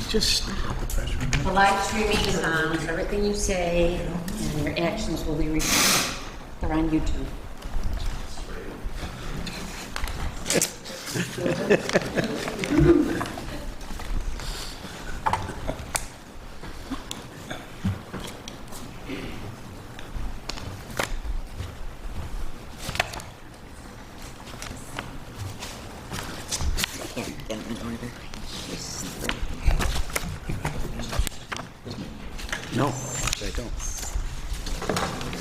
Just stop. The live streaming is on, so everything you say and your actions will be recorded. They're on YouTube. Can't get them in order. No, I don't.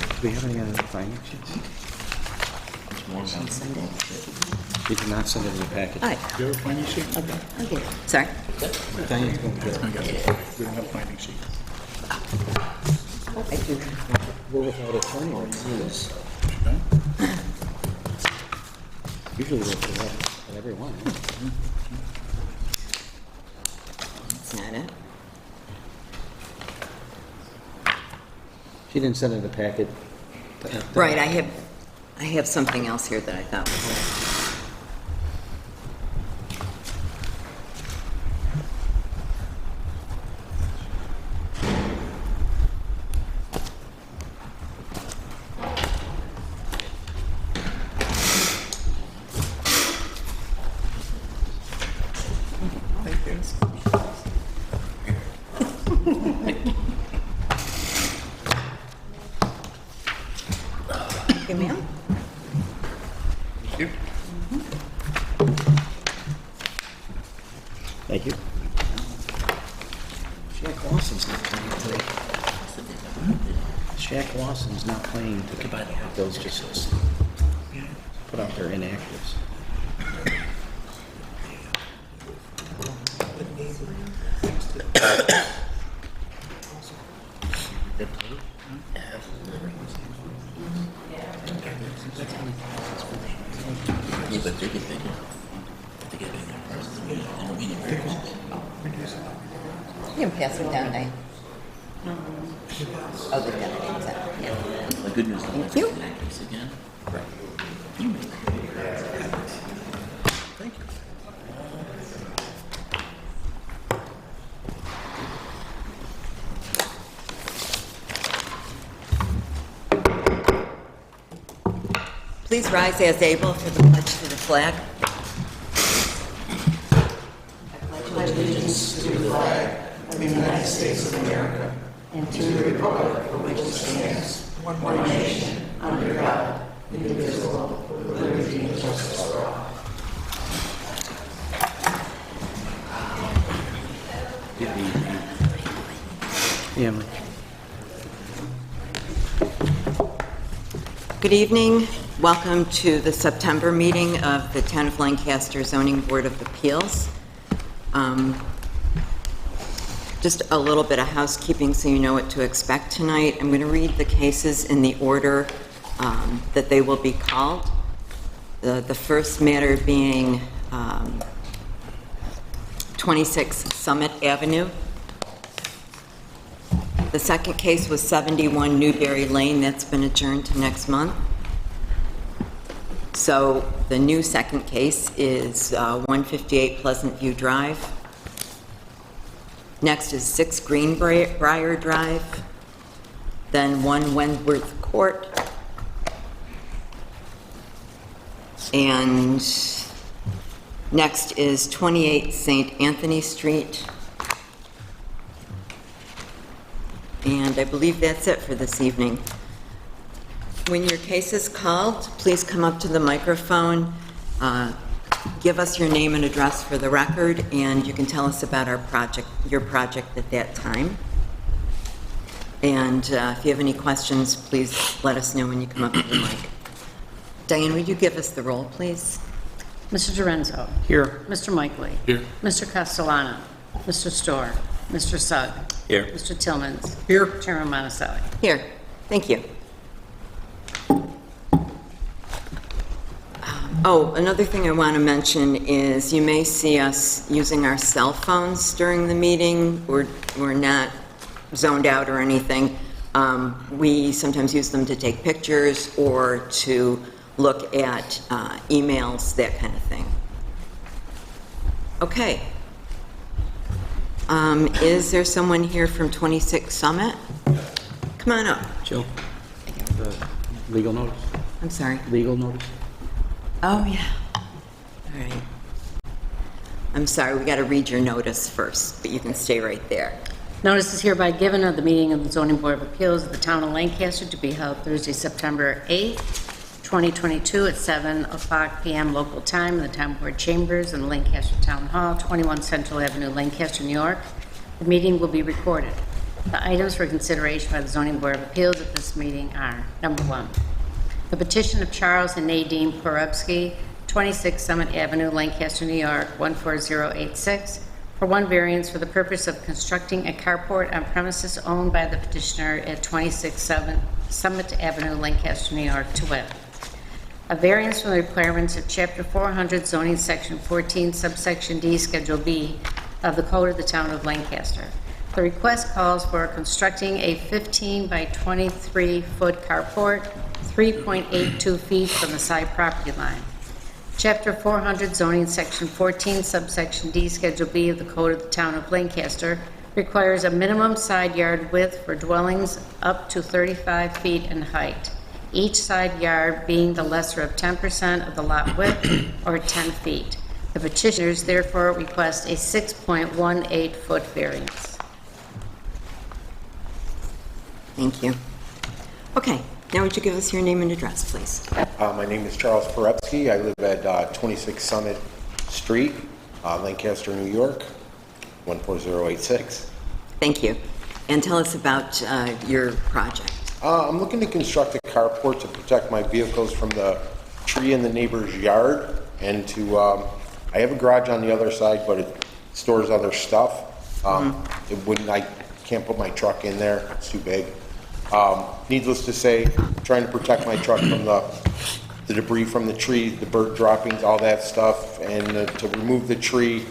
Do we have any other finding sheets? Send it. You did not send it in the package. All right. Do you have a finding sheet? Okay. I'll get it. Sorry. Diane's going to get it. I got it. We don't have a finding sheet. I do. We're without a attorney or rules. Okay. Usually we have whatever we want. That's not it. She didn't send it in the packet. Right, I have something else here that I thought was it. Okay, ma'am? Thank you. Thank you. Shaq Lawson's not playing today. Shaq Lawson's not playing today. Those just put out their inactives. Yeah, but they're getting bigger. They get bigger. I don't mean it. You can pass them down, Diane. Oh, they've got it inside. Yeah. The good news is Thank you. this again. Please rise as able for the pledge to the flag. Yeah, Mike. Good evening. Welcome to the September meeting of the Town of Lancaster Zoning Board of Appeals. Just a little bit of housekeeping so you know what to expect tonight. I'm going to read the cases in the order that they will be called. The first matter being 26 Summit Avenue. The second case was 71 Newberry Lane. That's been adjourned to next month. So the new second case is 158 Pleasant View Drive. Next is 6 Greenbrier Drive. Then 1 Wentworth Court. And next is 28 St. Anthony Street. And I believe that's it for this evening. When your case is called, please come up to the microphone, give us your name and address for the record, and you can tell us about your project at that time. And if you have any questions, please let us know when you come up to the mic. Diane, would you give us the roll, please? Mr. Dorenzo. Here. Mr. Mikely. Here. Mr. Castellano. Mr. Storr. Mr. Sugg. Here. Mr. Tillmans. Here. Chairman Monticelli. Here, thank you. Oh, another thing I want to mention is you may see us using our cell phones during the meeting. We're not zoned out or anything. We sometimes use them to take pictures or to look at emails, that kind of thing. Okay. Is there someone here from 26 Summit? Come on up. Jill, the legal notice? I'm sorry. Legal notice? Oh, yeah. All right. I'm sorry, we got to read your notice first, but you can stay right there. Notice is hereby given of the meeting of the Zoning Board of Appeals of the Town of Lancaster to be held Thursday, September 8th, 2022 at 7:00 p.m. local time in the Town Board Chambers in the Lancaster Town Hall, 21 Central Avenue, Lancaster, New York. The meeting will be recorded. The items for consideration by the Zoning Board of Appeals at this meeting are, number 1, the petition of Charles and Nadine Porubsky, 26 Summit Avenue, Lancaster, New York, 14086, for one variance for the purpose of constructing a carport on premises owned by the petitioner at 26 Summit Avenue, Lancaster, New York, to wit, a variance from the requirements of Chapter 400 zoning Section 14, subsection D, Schedule B of the Code of the Town of Lancaster. The request calls for constructing a 15 by 23 foot carport, 3.82 feet from the side property line. Chapter 400 zoning Section 14, subsection D, Schedule B of the Code of the Town of Lancaster requires a minimum side yard width for dwellings up to 35 feet in height, each side yard being the lesser of 10% of the lot width or 10 feet. The petitioners therefore request a 6.18 foot variance. Thank you. Okay, now would you give us your name and address, please? My name is Charles Porubsky. I live at 26 Summit Street, Lancaster, New York, 14086. Thank you. And tell us about your project. I'm looking to construct a carport to protect my vehicles from the tree in the neighbor's yard, and to, I have a garage on the other side, but it stores other stuff. I can't put my truck in there, it's too big. Needless to say, trying to protect my truck from the debris from the tree, the bird droppings, all that stuff, and to remove the tree,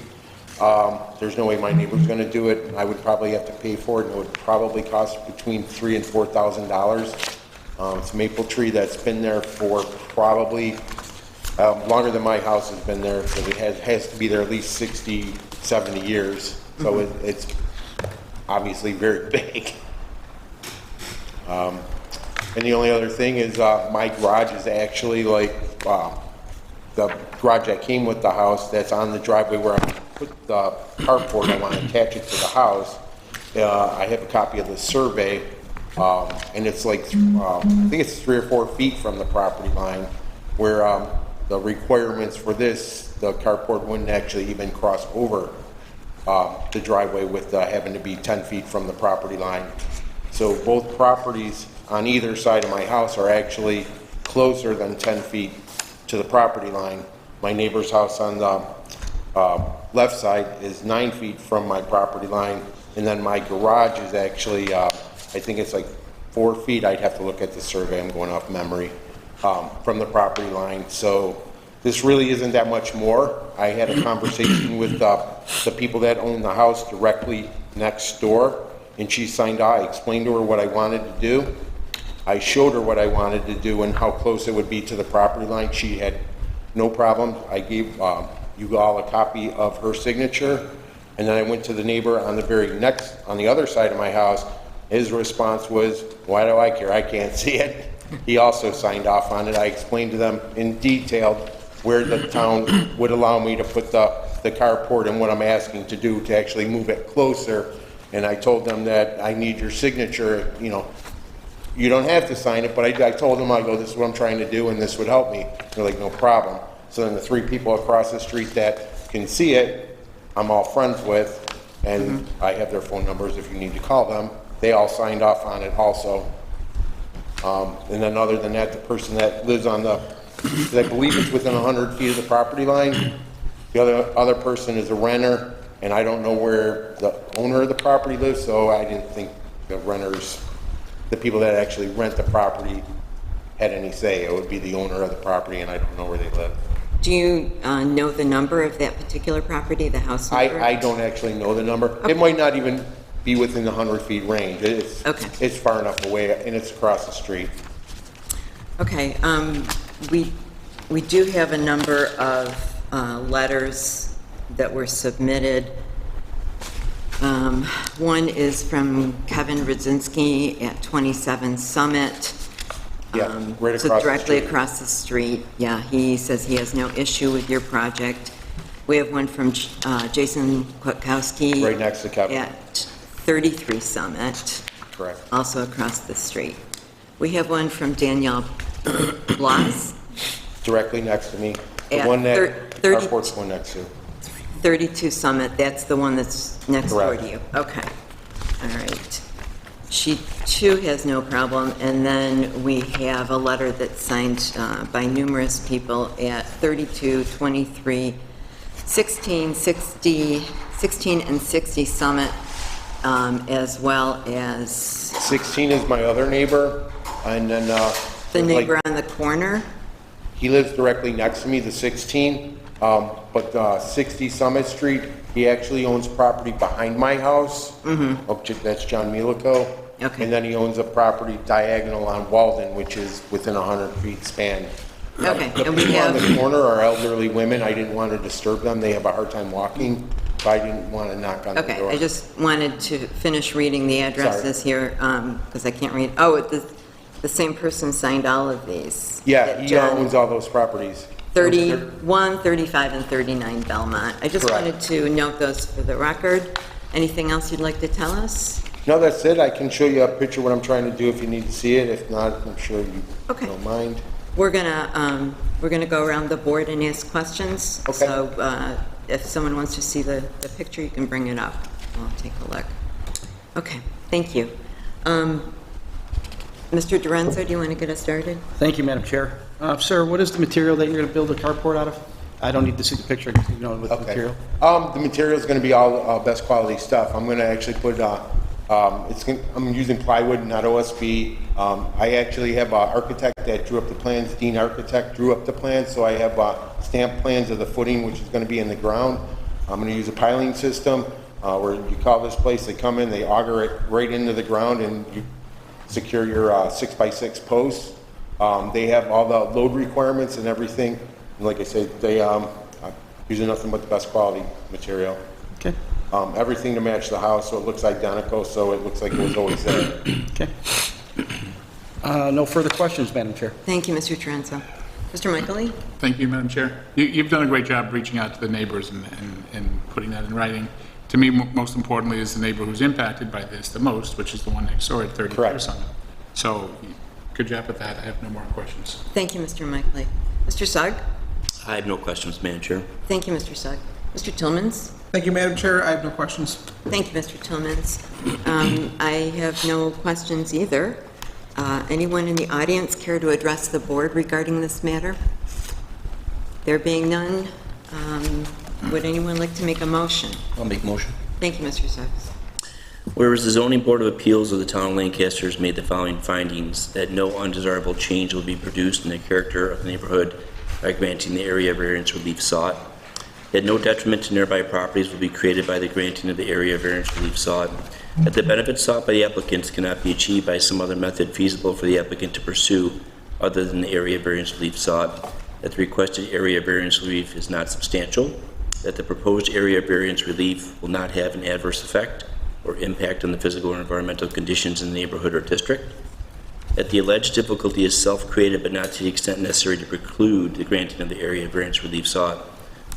there's no way my neighbor's gonna do it. I would probably have to pay for it, and it would probably cost between $3,000 and $4,000. It's a maple tree that's been there for probably longer than my house has been there, so it has to be there at least 60, 70 years. So it's obviously very big. And the only other thing is my garage is actually like the garage that came with the house that's on the driveway where I put the carport. I want to attach it to the house. I have a copy of the survey, and it's like I think it's 3 or 4 feet from the property line, where the requirements for this, the carport wouldn't actually even cross over the driveway with having to be 10 feet from the property line. So both properties on either side of my house are actually closer than 10 feet to the property line. My neighbor's house on the left side is 9 feet from my property line, and then my garage is actually, I think it's like 4 feet. I'd have to look at the survey, I'm going off memory, from the property line. So this really isn't that much more. I had a conversation with the people that own the house directly next door, and she signed off. I explained to her what I wanted to do. I showed her what I wanted to do and how close it would be to the property line. She had no problem. I gave you all a copy of her signature, and then I went to the neighbor on the other side of my house. His response was, "Why do I care? I can't see it." He also signed off on it. I explained to them in detail where the town would allow me to put the carport and what I'm asking to do to actually move it closer. And I told them that I need your signature. You know, you don't have to sign it, but I told them, I go, this is what I'm trying to do, and this would help me. They're like, no problem. So then the 3 people across the street that can see it, I'm all friends with, and I have their phone numbers if you need to call them. They all signed off on it also. And then other than that, the person that lives on I believe it's within 100 feet of the property line. The other person is a renter, and I don't know where the owner of the property lives, so I didn't think the renters, the people that actually rent the property, had any say. It would be the owner of the property, and I don't know where they live. Do you know the number of that particular property, the house number? I don't actually know the number. Okay. It might not even be within the 100 feet range. It's far enough away, and it's across the street. Okay. We do have a number of letters that were submitted. One is from Kevin Rudzinski at 27 Summit. Yeah, right So across the directly street. across the street. Yeah, he says he has no issue with your project. We have one from Jason Kwiatkowski. Right next to Kevin. At 33 Summit, Correct. also across the street. We have one from Danielle Blas, Directly next to me. The At one that, 30 carport's the one next to. 32 Summit, that's the one that's next door Correct. to you? Okay, all right. She too has no problem, and then we have a letter that's signed by numerous people at 32, 23, 16, 60, 16 and 60 Summit, as well as 16 is my other neighbor, and then, the there's like- neighbor on the corner. He lives directly next to me, the 16, but 60 Summit Street, he actually owns property behind my house. That's John Milico. Okay. And then he owns a property diagonal on Walden, which is within a 100-feet span. Okay, The and we people on have, the corner are elderly women. I didn't want to disturb them. They have a hard time walking, so I didn't want to knock on the okay, door. I just wanted to finish reading the addresses here, because I can't read. Oh, the same person signed all of these. Yeah, That he John- owns all those properties. 31, 35, and 39 Belmont. I just Correct. wanted to note those for the record. Anything else you'd like to tell us? No, that's it. I can show you a picture of what I'm trying to do if you need to see it. If not, I'm sure you Okay. don't mind. We're gonna go around the board and ask questions. Okay. So if someone wants to see the picture, you can bring it up. I'll take a look. Okay, thank you. Mr. Dorenzo, do you want to get us started? Thank you, Madam Chair. Sir, what is the material that you're going to build a carport out of? I don't need to see the picture, I can, with the Okay. material. The material is going to be all best quality stuff. I'm going to actually put, I'm using plywood, not OSB. I actually have an architect that drew up the plans, Dean Architect drew up the plans, so I have stamped plans of the footing, which is going to be in the ground. I'm going to use a piling system where you call this place, they come in, they auger it right into the ground, and you secure your 6x6 posts. They have all the load requirements and everything. And like I said, they using nothing but the best quality material. Okay, Everything to match the house, so it looks identical, so it looks like it was always there. okay. No further questions, Madam Chair. Thank you, Mr. Dorenzo. Mr. Michaeli? Thank you, Madam Chair. You've done a great job reaching out to the neighbors and putting that in writing. To me, most importantly, is the neighbor who's impacted by this the most, which is the one next door at 33 Correct. Summit. So, good job with that. I have no more questions. Thank you, Mr. Michaeli. Mr. Sugg? I have no questions, Madam Chair. Thank you, Mr. Sugg. Mr. Tillmans? Thank you, Madam Chair. I have no questions. Thank you, Mr. Tillmans. I have no questions either. Anyone in the audience care to address the board regarding this matter? There being none, would anyone like to make a motion? I'll make motion. Thank you, Mr. Suggs. Whereas the zoning board of appeals of the town of Lancaster has made the following findings: that no undesirable change will be produced in the character of the neighborhood by granting the area variance relief sought, that no detriment to nearby properties will be created by the granting of the area variance relief sought, that the benefits sought by the applicants cannot be achieved by some other method feasible for the applicant to pursue other than the area variance relief sought, that the requested area variance relief is not substantial, that the proposed area variance relief will not have an adverse effect or impact on the physical or environmental conditions in the neighborhood or district, that the alleged difficulty is self-created but not to the extent necessary to preclude the granting of the area variance relief sought,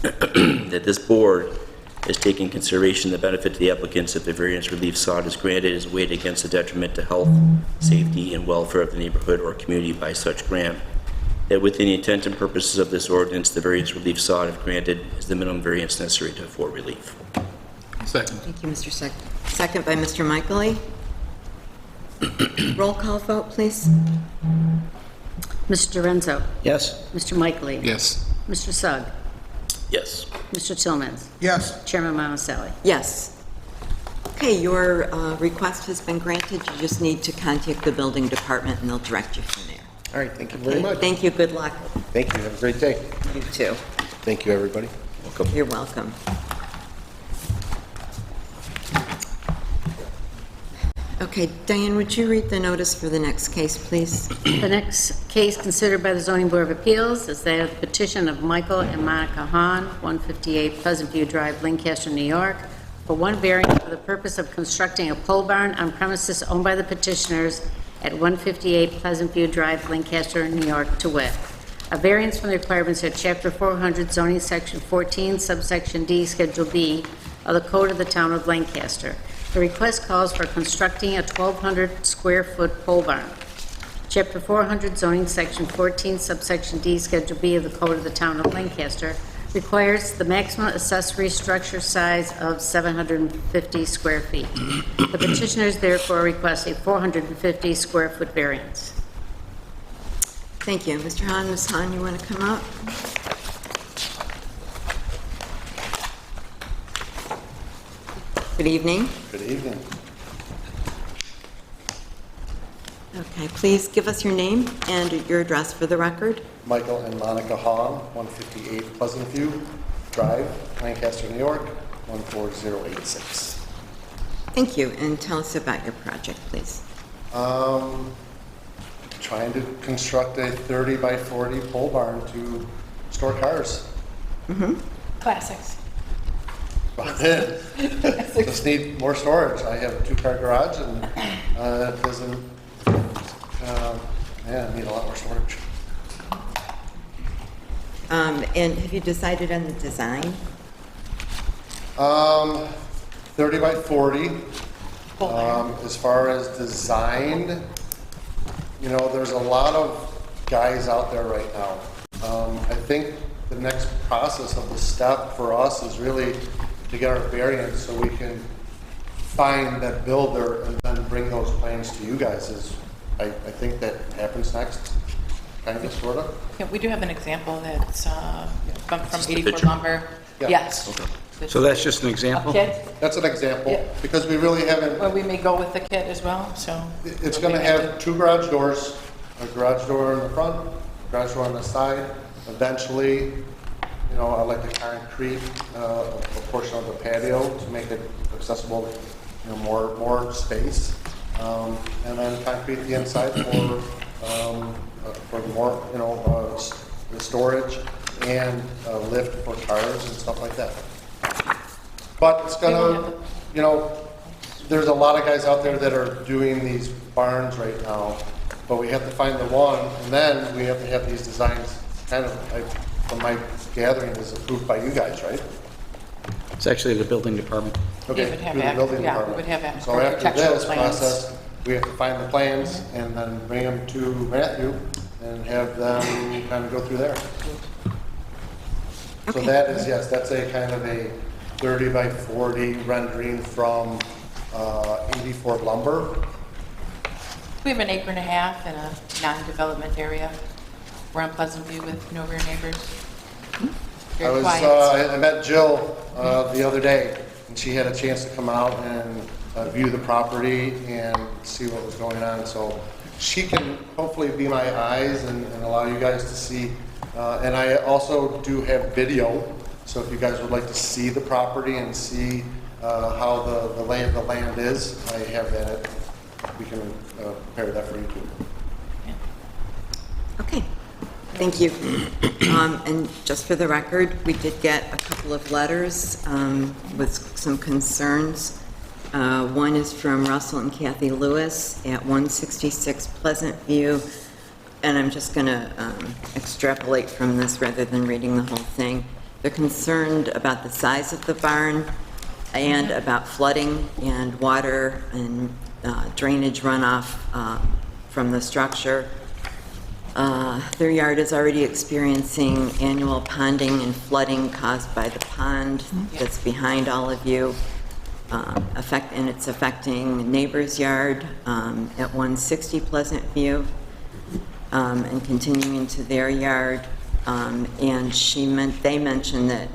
that this board is taking consideration the benefit to the applicants if the variance relief sought is granted is weighed against the detriment to health, safety, and welfare of the neighborhood or community by such grant, that within the intent and purposes of this ordinance, the variance relief sought, if granted, is the minimum variance necessary to afford relief. Second. Thank you, Mr. Sugg. Second by Mr. Michaeli. Roll call vote, please. Mr. Dorenzo? Yes? Mr. Michaeli? Yes. Mr. Sugg? Yes. Mr. Tillmans? Yes. Chairman Monticelli? Yes. Okay, your request has been granted. You just need to contact the building department, and they'll direct you from there. All right, thank you very much. Thank you. Good luck. Thank you, have a great day. You too. Thank you, everybody. You're welcome. Okay, Diane, would you read the notice for the next case, please? The next case considered by the Zoning Board of Appeals is that of the petition of Michael and Monica Hahn, 158 Pleasant View Drive, Lancaster, New York, for one variance for the purpose of constructing a pole barn on premises owned by the petitioners at 158 Pleasant View Drive, Lancaster, New York, to wit, a variance from the requirements of Chapter 400 zoning Section 14, subsection D, Schedule B of the Code of the Town of Lancaster. The request calls for constructing a 1,200 square foot pole barn. Chapter 400 zoning Section 14, subsection D, Schedule B of the Code of the Town of Lancaster requires the maximum accessory structure size of 750 square feet. The petitioners therefore request a 450 square foot variance. Thank you. Mr. Hahn, Ms. Hahn, you want to come up? Good evening. Good evening. Okay, please give us your name and your address for the record. Michael and Monica Hahn, 158 Pleasant View Drive, Lancaster, New York, 14086. Thank you, and tell us about your project, please. Trying to construct a 30 by 40 pole barn to store cars. Classics. About it. Just need more storage. I have a 2-car garage and it doesn't, I need a lot more storage. And have you decided on the design? 30 by 40. As far as design, you know, there's a lot of guys out there right now. I think the next process of the step for us is really to get our variance so we can find that builder and then bring those plans to you guys. I think that happens next, kind of, sort of. Yeah, we do have an example that's from the 84 picture? Lumber. Yeah. Yes. So that's just an A example? kit, That's an example, Yeah. because we really haven't, where we may go with the kit as well, so. it's going to have 2 garage doors, a garage door in the front, a garage door on the side. Eventually, you know, I like to concrete a portion of the patio to make it accessible, you know, more space. And then concrete the inside for more, you know, the storage and lift for cars and stuff like that. But it's gonna, you know, there's a lot of guys out there that are doing these barns right now, but we have to find the one, and then we have to have these designs kind of, like, from my gathering, is approved by you guys, right? It's actually the building department. Okay, would have through the act- building yeah, we department. would have So after architectural this plans. process, we have to find the plans and then bring them to Matthew and have them kind of go through there. So Okay. that is, yes, that's a kind of a 30 by 40 rendering from 84 Lumber. We have an 1.5 acres in a non-development area. We're on Pleasant View with no rear neighbors. Very quiet. I met Jill the other day, and she had a chance to come out and view the property and see what was going on. So she can hopefully be my eyes and allow you guys to see. And I also do have video, so if you guys would like to see the property and see how the land is, I have that. We can prepare that for you too. Okay, thank you. And just for the record, we did get a couple of letters with some concerns. One is from Russell and Kathy Lewis at 166 Pleasant View, and I'm just going to extrapolate from this rather than reading the whole thing. They're concerned about the size of the barn and about flooding and water and drainage runoff from the structure. Their yard is already experiencing annual ponding and flooding caused by the pond that's behind all of you. And it's affecting neighbor's yard at 160 Pleasant View and continuing to their yard. And they mentioned that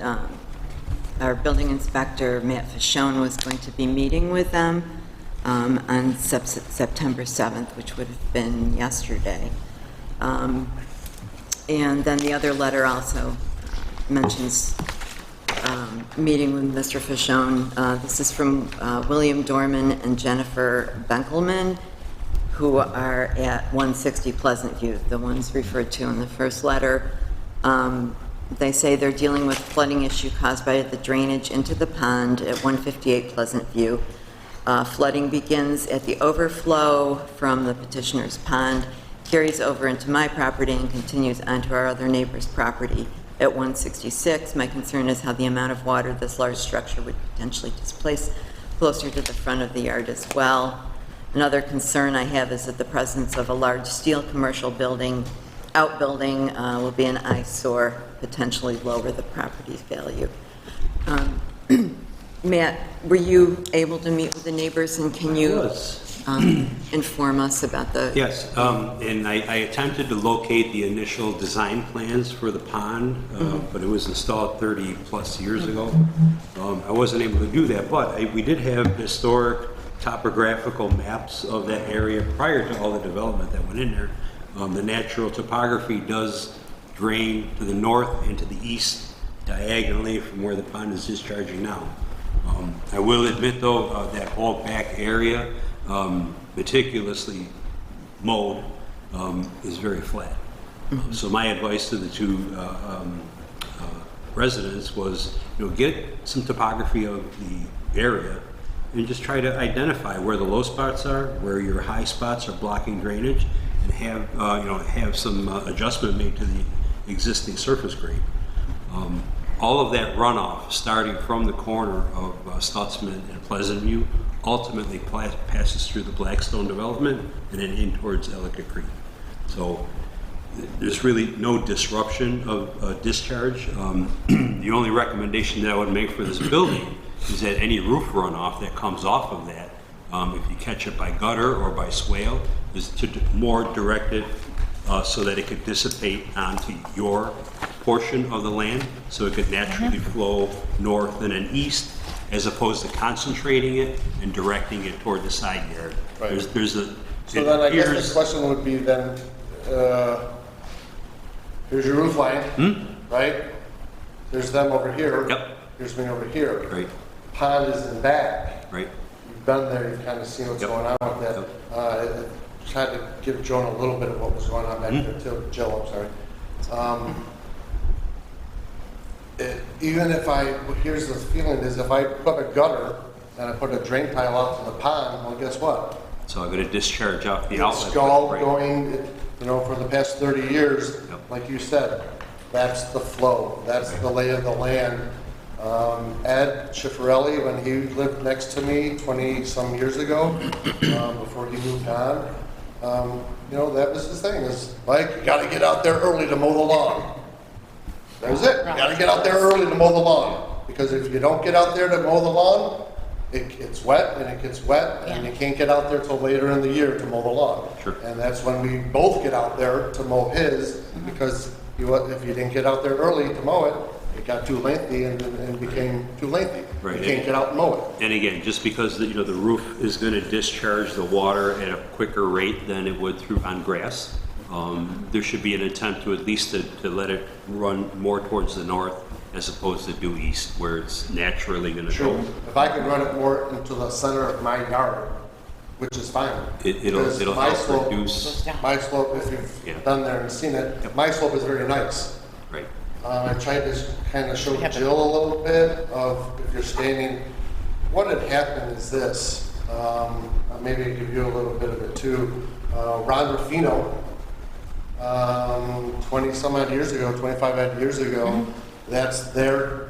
our building inspector, Matt Fashone, was going to be meeting with them on September 7th, which would have been yesterday. And then the other letter also mentions meeting with Mr. Fishone. This is from William Dorman and Jennifer Benkelman, who are at 160 Pleasant View, the ones referred to in the first letter. They say they're dealing with flooding issue caused by the drainage into the pond at 158 Pleasant View. Flooding begins at the overflow from the petitioner's pond, carries over into my property, and continues onto our other neighbor's property at 166. My concern is how the amount of water this large structure would potentially displace closer to the front of the yard as well. Another concern I have is that the presence of a large steel commercial outbuilding will be an eyesore, potentially lower the property's value. Matt, were you able to meet with the neighbors, and can you inform us about the... Yes, and I attempted to locate the initial design plans for the pond, but it was installed 30-plus years ago. I wasn't able to do that, but we did have historic topographical maps of that area prior to all the development that went in there. The natural topography does drain to the north and to the east diagonally from where the pond is discharging now. I will admit, though, that whole back area, meticulously mowed, is very flat. So my advice to the two residents was, get some topography of the area and just try to identify where the low spots are, where your high spots are blocking drainage, and have some adjustment made to the existing surface grade. All of that runoff, starting from the corner of Stutzman and Pleasant View, ultimately passes through the Blackstone development and then in towards Ellicott Creek. So there's really no disruption of discharge. The only recommendation that I would make for this building is that any roof runoff that comes off of that, if you catch it by gutter or by swale, is to more direct it so that it could dissipate onto your portion of the land, so it could naturally flow north and then east, as opposed to concentrating it and directing it toward the side yard. Right. So then I guess the question would be then, here's your roof line, right? There's them over here. Yep. Here's me over here. Right. Pond is in back. Right. You've been there, you've kind of seen what's Yep. going on with that. I tried to give Joan a little bit of what was going on back there too. Jill, I'm sorry. Even if here's the feeling is if I put a gutter and I put a drain tile out to the pond, well, guess what? It's all going to discharge off the outlet. It's all Right. going, for the past 30 years, Yep. like you said, that's the flow, that's the lay of the land. Ed Schifferelli, when he lived next to me 20-some years ago, before he moved on, that was his thing, is, Mike, you gotta get out there early to mow the lawn. That was it, you gotta get out there early to mow the lawn, because if you don't get out there to mow the lawn, it gets wet, and it gets wet, and you can't get out there till later in the year to mow the lawn. Sure. And that's when we both get out there to mow his, because if you didn't get out there early to mow it, it got too lengthy and became too lengthy. Right. You can't get out and mow it. And again, just because the roof is going to discharge the water at a quicker rate than it would on grass, there should be an attempt to at least to let it run more towards the north as opposed to due east, where it's naturally going to Sure. go. If I could run it more into the center of my yard, which is fine. It'll Because help reduce. My slope, if you've Yeah. been there and seen it, my slope is very nice. Right. I tried to kind of show Jill a little bit of, if you're standing, what had happened is this, maybe give you a little bit of it too. Ron Ruffino, 20-some odd years ago, 25 odd years ago,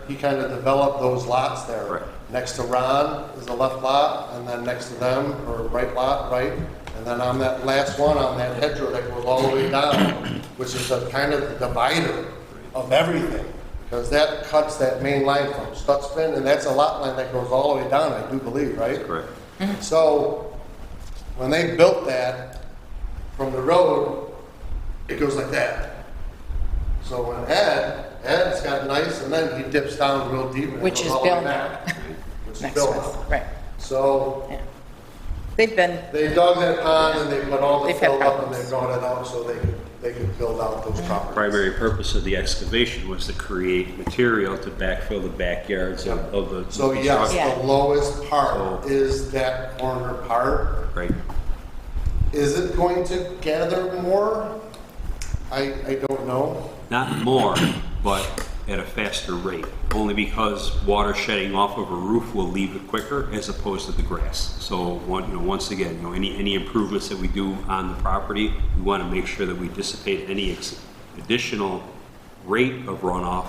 he kind of developed those lots there. Right. Next to Ron is the left lot, and then next to them, or right lot, right? And then on that last one, on that hedgerow that goes all the way down, which is the kind of the divider of everything, because that cuts that main line from Stutzman, and that's a lot line that goes all the way down, I do believe, right? Correct. So, when they built that, from the road, it goes like that. So when Ed's got nice, and then he dips down real deep, and it Which goes is all the way Bill back. now. Which is Next Bill with, now. right. So, Yeah. They've been, They dug that pond and they put all the They've had fill up and problems. they brought it out so they could build out those properties. Primary purpose of the excavation was to create material to backfill the backyards of the. So yes, Yeah. the lowest part is that corner part. Right. Is it going to gather more? I don't know. Not more, but at a faster rate, only because water shedding off of a roof will leave it quicker as opposed to the grass. So, once again, any improvements that we do on the property, we want to make sure that we dissipate any additional rate of runoff,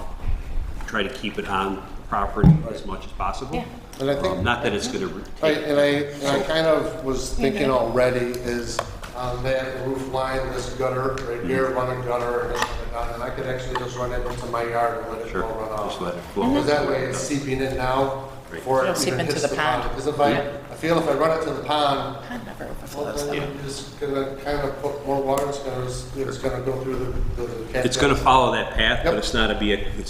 try to keep it on the property as much as possible. Yeah. And I think, Not that it's going to I kind of was thinking already is on that roof line, this gutter right here, running gutter, and I could actually just run it into my yard and let it sure, go run off. just let it flow. Because that way it's seeping in now before It'll it seep even into hits the the pond. pond. Because I feel if I run it to the pond, pond never well, overflows then though. I'm just gonna kind of put more water, it's gonna go through the cat. It's going to follow that path, but Yep. it's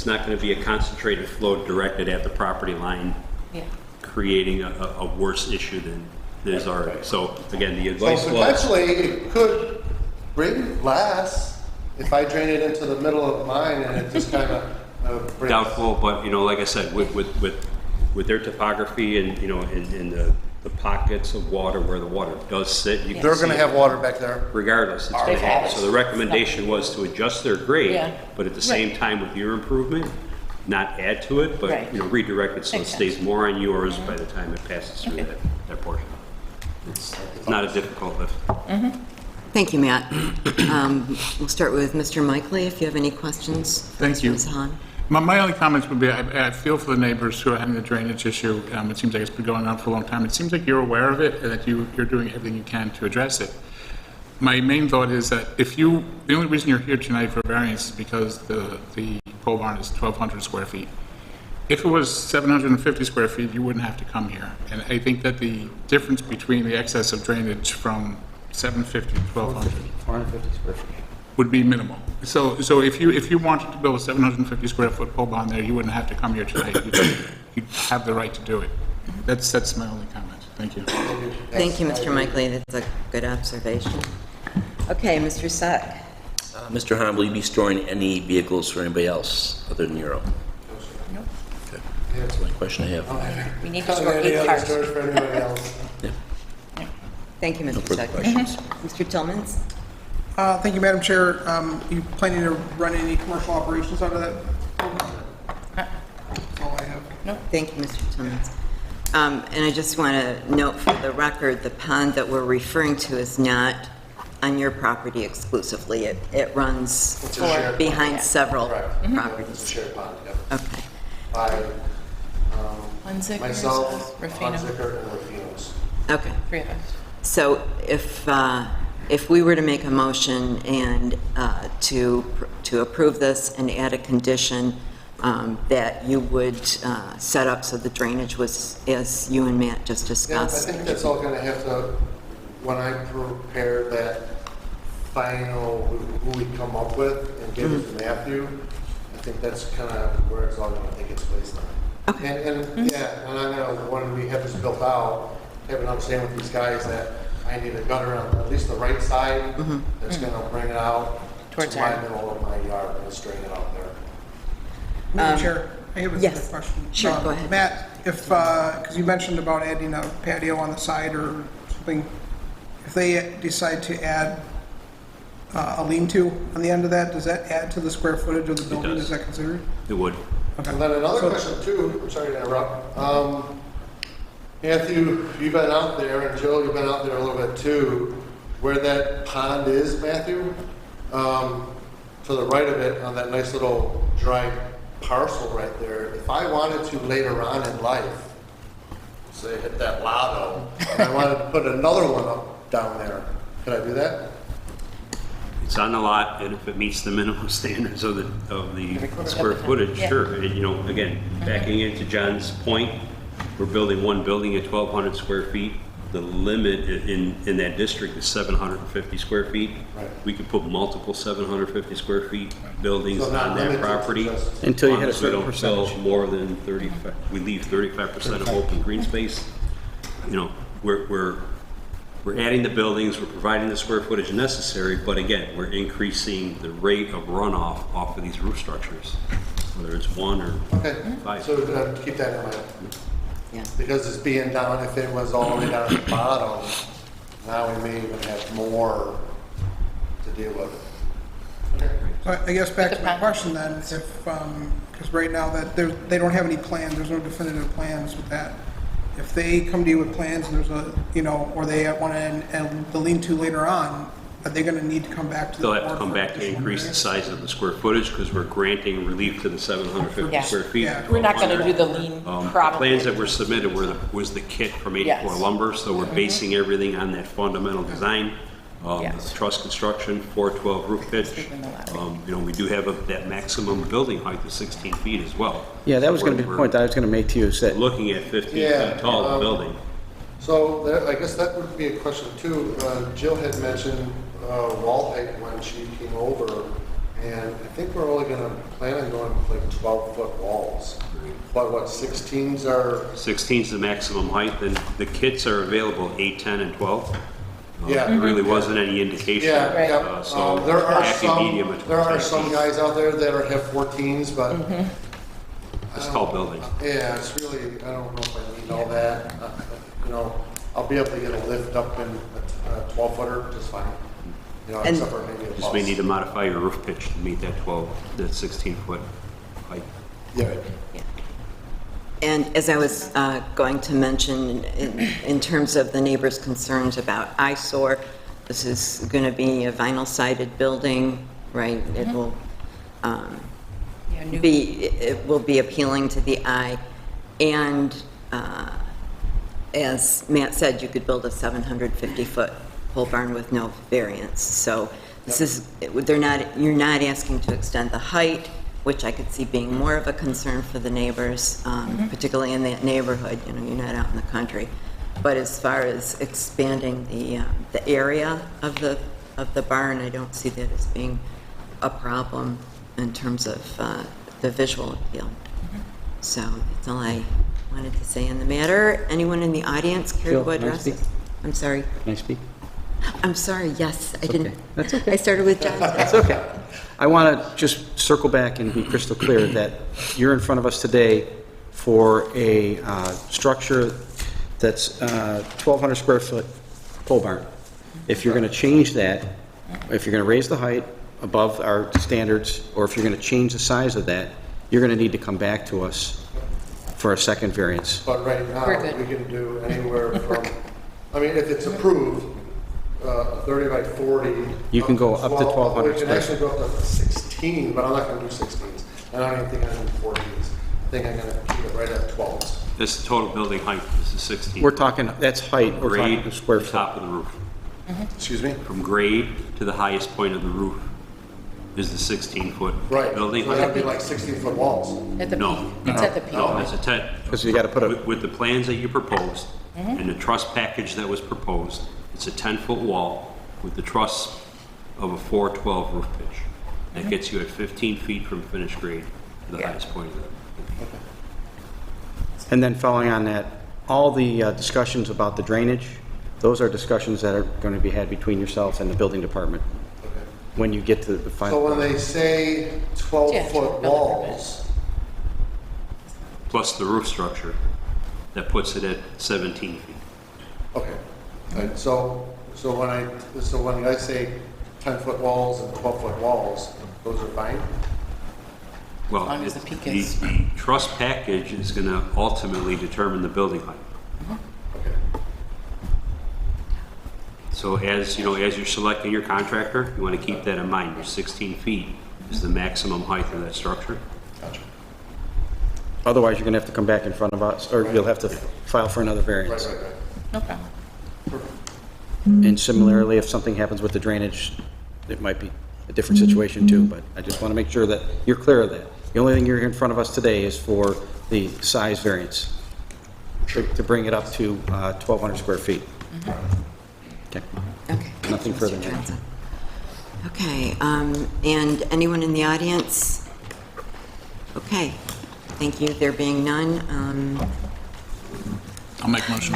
not going to be a concentrated flow directed at the property line, Yeah. creating a worse issue than is already. So again, the So advice was, potentially, it could bring less if I drain it into the middle of mine and it just kind of brings. doubtful, but like I said, with their topography and, in the pockets of water where the water does sit, you can They're see gonna it. have water back there. Regardless, it's going They've to had happen. it. So the recommendation was to adjust their grade, Yeah. but at the same time with your improvement, not add to it, but, Right. redirect it so it Makes stays sense. more on yours by the time it passes through Okay. that portion. It's not a difficult lift. Thank you, Matt. We'll start with Mr. Mikely, if you have any questions. Thank you. Ms. Hahn. My only comments would be, I feel for the neighbors who are having the drainage issue. It seems like it's been going on for a long time. It seems like you're aware of it and that you're doing everything you can to address it. My main thought is that the only reason you're here tonight for variance is because the pole barn is 1,200 square feet. If it was 750 square feet, you wouldn't have to come here. And I think that the difference between the excess of drainage from 750 to 1,200 450 square feet. would be minimal. So if you wanted to build a 750 square foot pole barn there, you wouldn't have to come here tonight. You'd have the right to do it. That's my only comment. Thank you. Thank you, Mr. Mikely. That's a good observation. Okay, Mr. Sack. Mr. Hahn, will you be storing any vehicles for anybody else other than your own? Okay. That's my question I have. We need to Don't store have any 8 other cars. storage for anybody else. Yeah. Thank you, No Mr. further Sack. questions. Mr. Tillmans. Thank you, Madam Chair. You planning to run any commercial operations out of that? That's all I have. Thank you, Mr. Tillmans. And I just want to note for the record, the pond that we're referring to is not on your property exclusively. It runs It's a shared behind pond. several Correct. It's a properties. shared pond, yep. Okay. By Hunziker, myself, Ruffino. Hunziker, and Ruffino's. Okay. 3 of us. So if we were to make a motion and to approve this and add a condition that you would set up so the drainage was, as you and Matt just Yeah, I discussed. think that's all gonna have to, when I prepare that final, who we come up with and give it to Matthew, I think that's kind of where it's all gonna take its place now. Okay. And yeah, and I know when we have this built out, have an understanding with these guys that I need a gutter on at least the right side that's gonna bring it out Towards to my our- middle of my yard and strain it out there. Madam Chair, I have a yes. question. Sure, go ahead. Matt, if, because you mentioned about adding a patio on the side or something, if they decide to add a lean-to on the end of that, does that add to the square footage of the building? does. Is that considered? It would. And then another question too, I'm sorry to interrupt. Matthew, you've been out there, and Joe, you've been out there a little bit too, where that pond is, Matthew. To the right of it, on that nice little dry parcel right there, if I wanted to later on in life, say hit that lotto, and I wanted to put another one up down there, could I do that? It's on the lot, and if it meets the minimum standards of the square footage, Yeah. sure. And, again, backing into John's point, we're building one building at 1,200 square feet. The limit in that district is 750 square feet. Right. We could put multiple 750 square feet buildings So not on that limited to property. just- Until you As hit a long as we certain don't fill percentage. more than 35, we leave 35% of open green space. We're we're adding the buildings, we're providing the square footage necessary, but again, we're increasing the rate of runoff off of these roof structures, whether it's 1 or Okay, 5. so keep that in mind. Yeah. Because it's being down, if it was all the way down at the bottom, now we may even have more to deal with. Okay. So I guess back to my question then, if, because right now that they don't have any plans, there's no definitive plans with that. If they come to you with plans and there's a, you know, or they want to add the lean-to later on, are they going to need to come back to the They'll board? have to come for back to additional increase the variance? size of the square footage because we're granting relief to the 750 Yeah. square feet. Yeah. We're not gonna do the lean The probably. plans that were submitted was the kit from 84 Yes. lumber, so we're basing everything on that fundamental design. Yes. The truss construction, 412 roof pitch. Sleeping the lobby. You know, we do have that maximum building height of 16 feet as well. Yeah, that was going to be the point that I was going to make to you, is that Looking at 15 Yeah, feet tall, the building. So I guess that would be a question too. Jill had mentioned wall height when she came over, and I think we're only gonna plan on going with like 12-foot walls. But what, 16s are, 16 is the maximum height, then the kits are available 8, 10, and 12. Yeah. There really wasn't any indication. yeah, yeah. So There are happy medium some, at there are 19. some guys out there that have 14s, but It's tall building. yeah, it's really, I don't know if I need all that. You know, I'll be able to get a lift up in a 12-footer just fine. You know, And- except for maybe a Just may bus. need to modify your roof pitch to meet that 16-foot height. Yeah. And as I was going to mention, in terms of the neighbors' concerns about eyesore, this is going to be a vinyl-sided building, right? It will Yeah, new- it will be appealing to the eye. And as Matt said, you could build a 750-foot pole barn with no variance. So this is, you're not asking to extend the height, which I could see being more of a concern for the neighbors, particularly in that neighborhood. You know, you're not out in the country. But as far as expanding the area of the barn, I don't see that as being a problem in terms of the visual appeal. So that's all I wanted to say on the matter. Anyone in the audience care Jill, to can I address speak? it? I'm sorry. Can I speak? I'm sorry, yes, I didn't. okay. That's okay. I started with John. It's okay. I want to just circle back and be crystal clear that you're in front of us today for a structure that's 1,200 square foot pole barn. If you're going to change that, if you're going to raise the height above our standards, or if you're going to change the size of that, you're going to need to come back to us for a second variance. But right We're now, good. we can do anywhere from, I mean, if it's approved, 30 by 40. You can go up to 1,200 We can square. actually go up to 16, but I'm not gonna do 16s. And I don't even think I'm gonna do 14s. I think I'm gonna keep it right at 12s. This total building height is 16. We're talking, that's height, we're Grade talking to square the foot. top of the roof. Excuse me? From grade to the highest point of the roof is the 16-foot Right. building So that'd be height. like 16-foot walls. At the No. peak. It's at the peak. No, it's a 10. Because you got to put a, With the plans that you proposed and the truss package that was proposed, it's a 10-foot wall with the truss of a 412 roof pitch. That gets you at 15 feet from finished grade to the Yeah. highest point of the and then following on that, all the discussions about the drainage, those are discussions that are going to be had between yourself and the building department Okay. when you get to the So final. when they say Yeah, 12-foot building walls, plus the roof structure, that puts it at 17 feet. okay. Right, so when I say 10-foot walls and 12-foot walls, those are fine? Well, As long as the peak the is- the truss package is going to ultimately determine the building height. Okay. So as, you know, as you're selecting your contractor, you want to keep that in mind. Your 16 feet is the maximum height of that structure. Gotcha. Otherwise, you're going to have to come back in front of us, or you'll have to file for another variance. Right. No problem. And similarly, if something happens with the drainage, it might be a different situation too, but I just want to make sure that you're clear of that. The only thing you're here in front of us today is for the size variance, to bring it up to 1,200 square feet. Okay. Okay. Nothing Mr. further than that. Johnson. Okay, and anyone in the audience? Okay, thank you. There being none, I'll make a motion.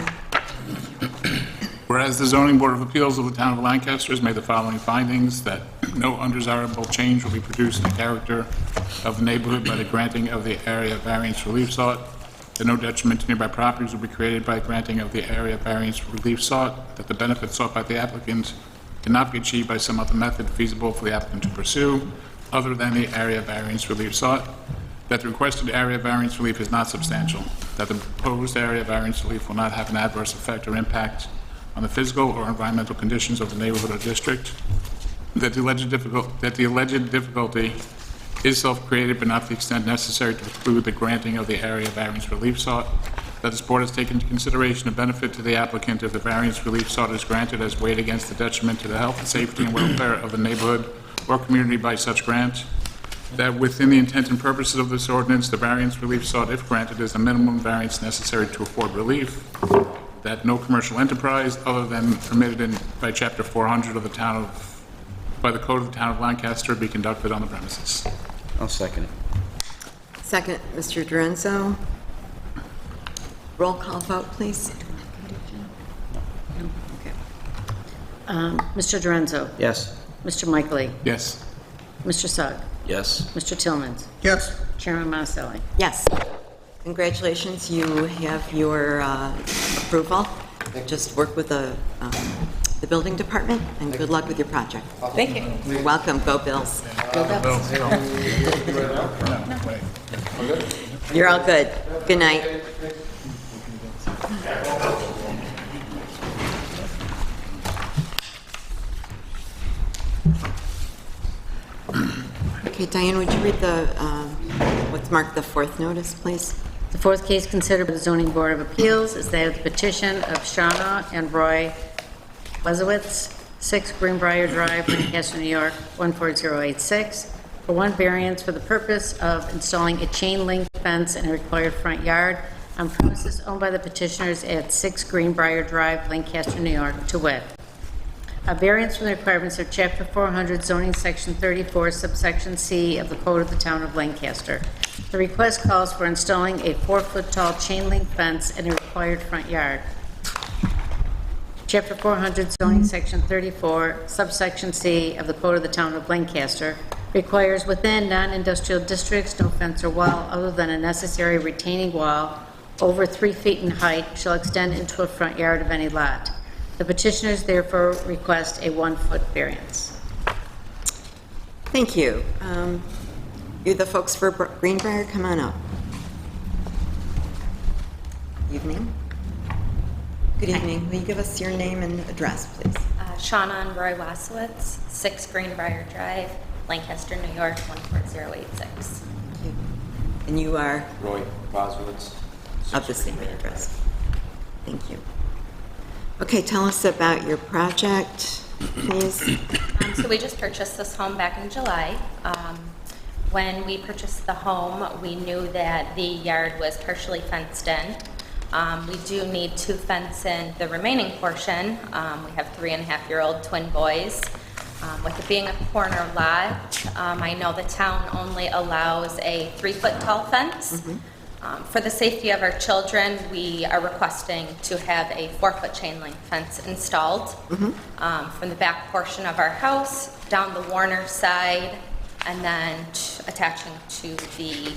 Whereas the zoning board of appeals of the town of Lancaster has made the following findings, that no undesirable change will be produced in the character of the neighborhood by the granting of the area variance relief sought, that no detriment to nearby properties will be created by granting of the area variance relief sought, that the benefit sought by the applicant cannot be achieved by some other method feasible for the applicant to pursue, other than the area variance relief sought, that the requested area variance relief is not substantial, that the proposed area variance relief will not have an adverse effect or impact on the physical or environmental conditions of the neighborhood or district, that the alleged difficulty is self-created but not to the extent necessary to preclude the granting of the area variance relief sought, that this board has taken into consideration the benefit to the applicant if the variance relief sought is granted as weighed against the detriment to the health, safety, and welfare of the neighborhood or community by such grant, that within the intent and purposes of this ordinance, the variance relief sought, if granted, is the minimum variance necessary to afford relief, that no commercial enterprise other than permitted by Chapter 400 of the by the Code of the Town of Lancaster be conducted on the premises. I'll second it. Second, Mr. Dorenzo. Roll call vote, please. Okay. Mr. Dorenzo. Yes. Mr. Michaely. Yes. Mr. Sugg. Yes. Mr. Tillmans. Yes. Chairman Monticelli. Yes. Congratulations, you have your approval. Just work with the building department, and good luck with your project. Thank you. You're welcome. Go Bills. You're all good. Good night. Okay, Diane, would you read the, what's marked the fourth notice, please? The fourth case considered by the Zoning Board of Appeals is that of the petition of Shauna and Roy Wezowitz, 6 Greenbrier Drive, Lancaster, New York, 14086, for one variance for the purpose of installing a chain link fence in a required front yard on premises owned by the petitioners at 6 Greenbrier Drive, Lancaster, New York, to wit, a variance from the requirements of Chapter 400 zoning section 34 subsection C of the Code of the Town of Lancaster. The request calls for installing a 4-foot tall chain link fence in a required front yard. Chapter 400 zoning section 34 subsection C of the Code of the Town of Lancaster requires within non-industrial districts no fence or wall other than a necessary retaining wall over 3 feet in height shall extend into a front yard of any lot. The petitioners therefore request a 1-foot variance. Thank you. You're the folks for Greenbrier, come on up. Evening. Good evening. Will you give us your name and address, please? Shauna and Roy Wasowitz, 6 Greenbrier Drive, Lancaster, New York, 14086. Thank you. And you are? Roy Wasowitz. Of the same address. Thank you. Okay, tell us about your project, please. So we just purchased this home back in July. When we purchased the home, we knew that the yard was partially fenced in. We do need to fence in the remaining portion. We have 3.5-year-old twin boys. With it being a corner lot, I know the town only allows a 3-foot tall fence. For the safety of our children, we are requesting to have a 4-foot chain link fence installed from the back portion of our house down the Warner side, and then attaching to the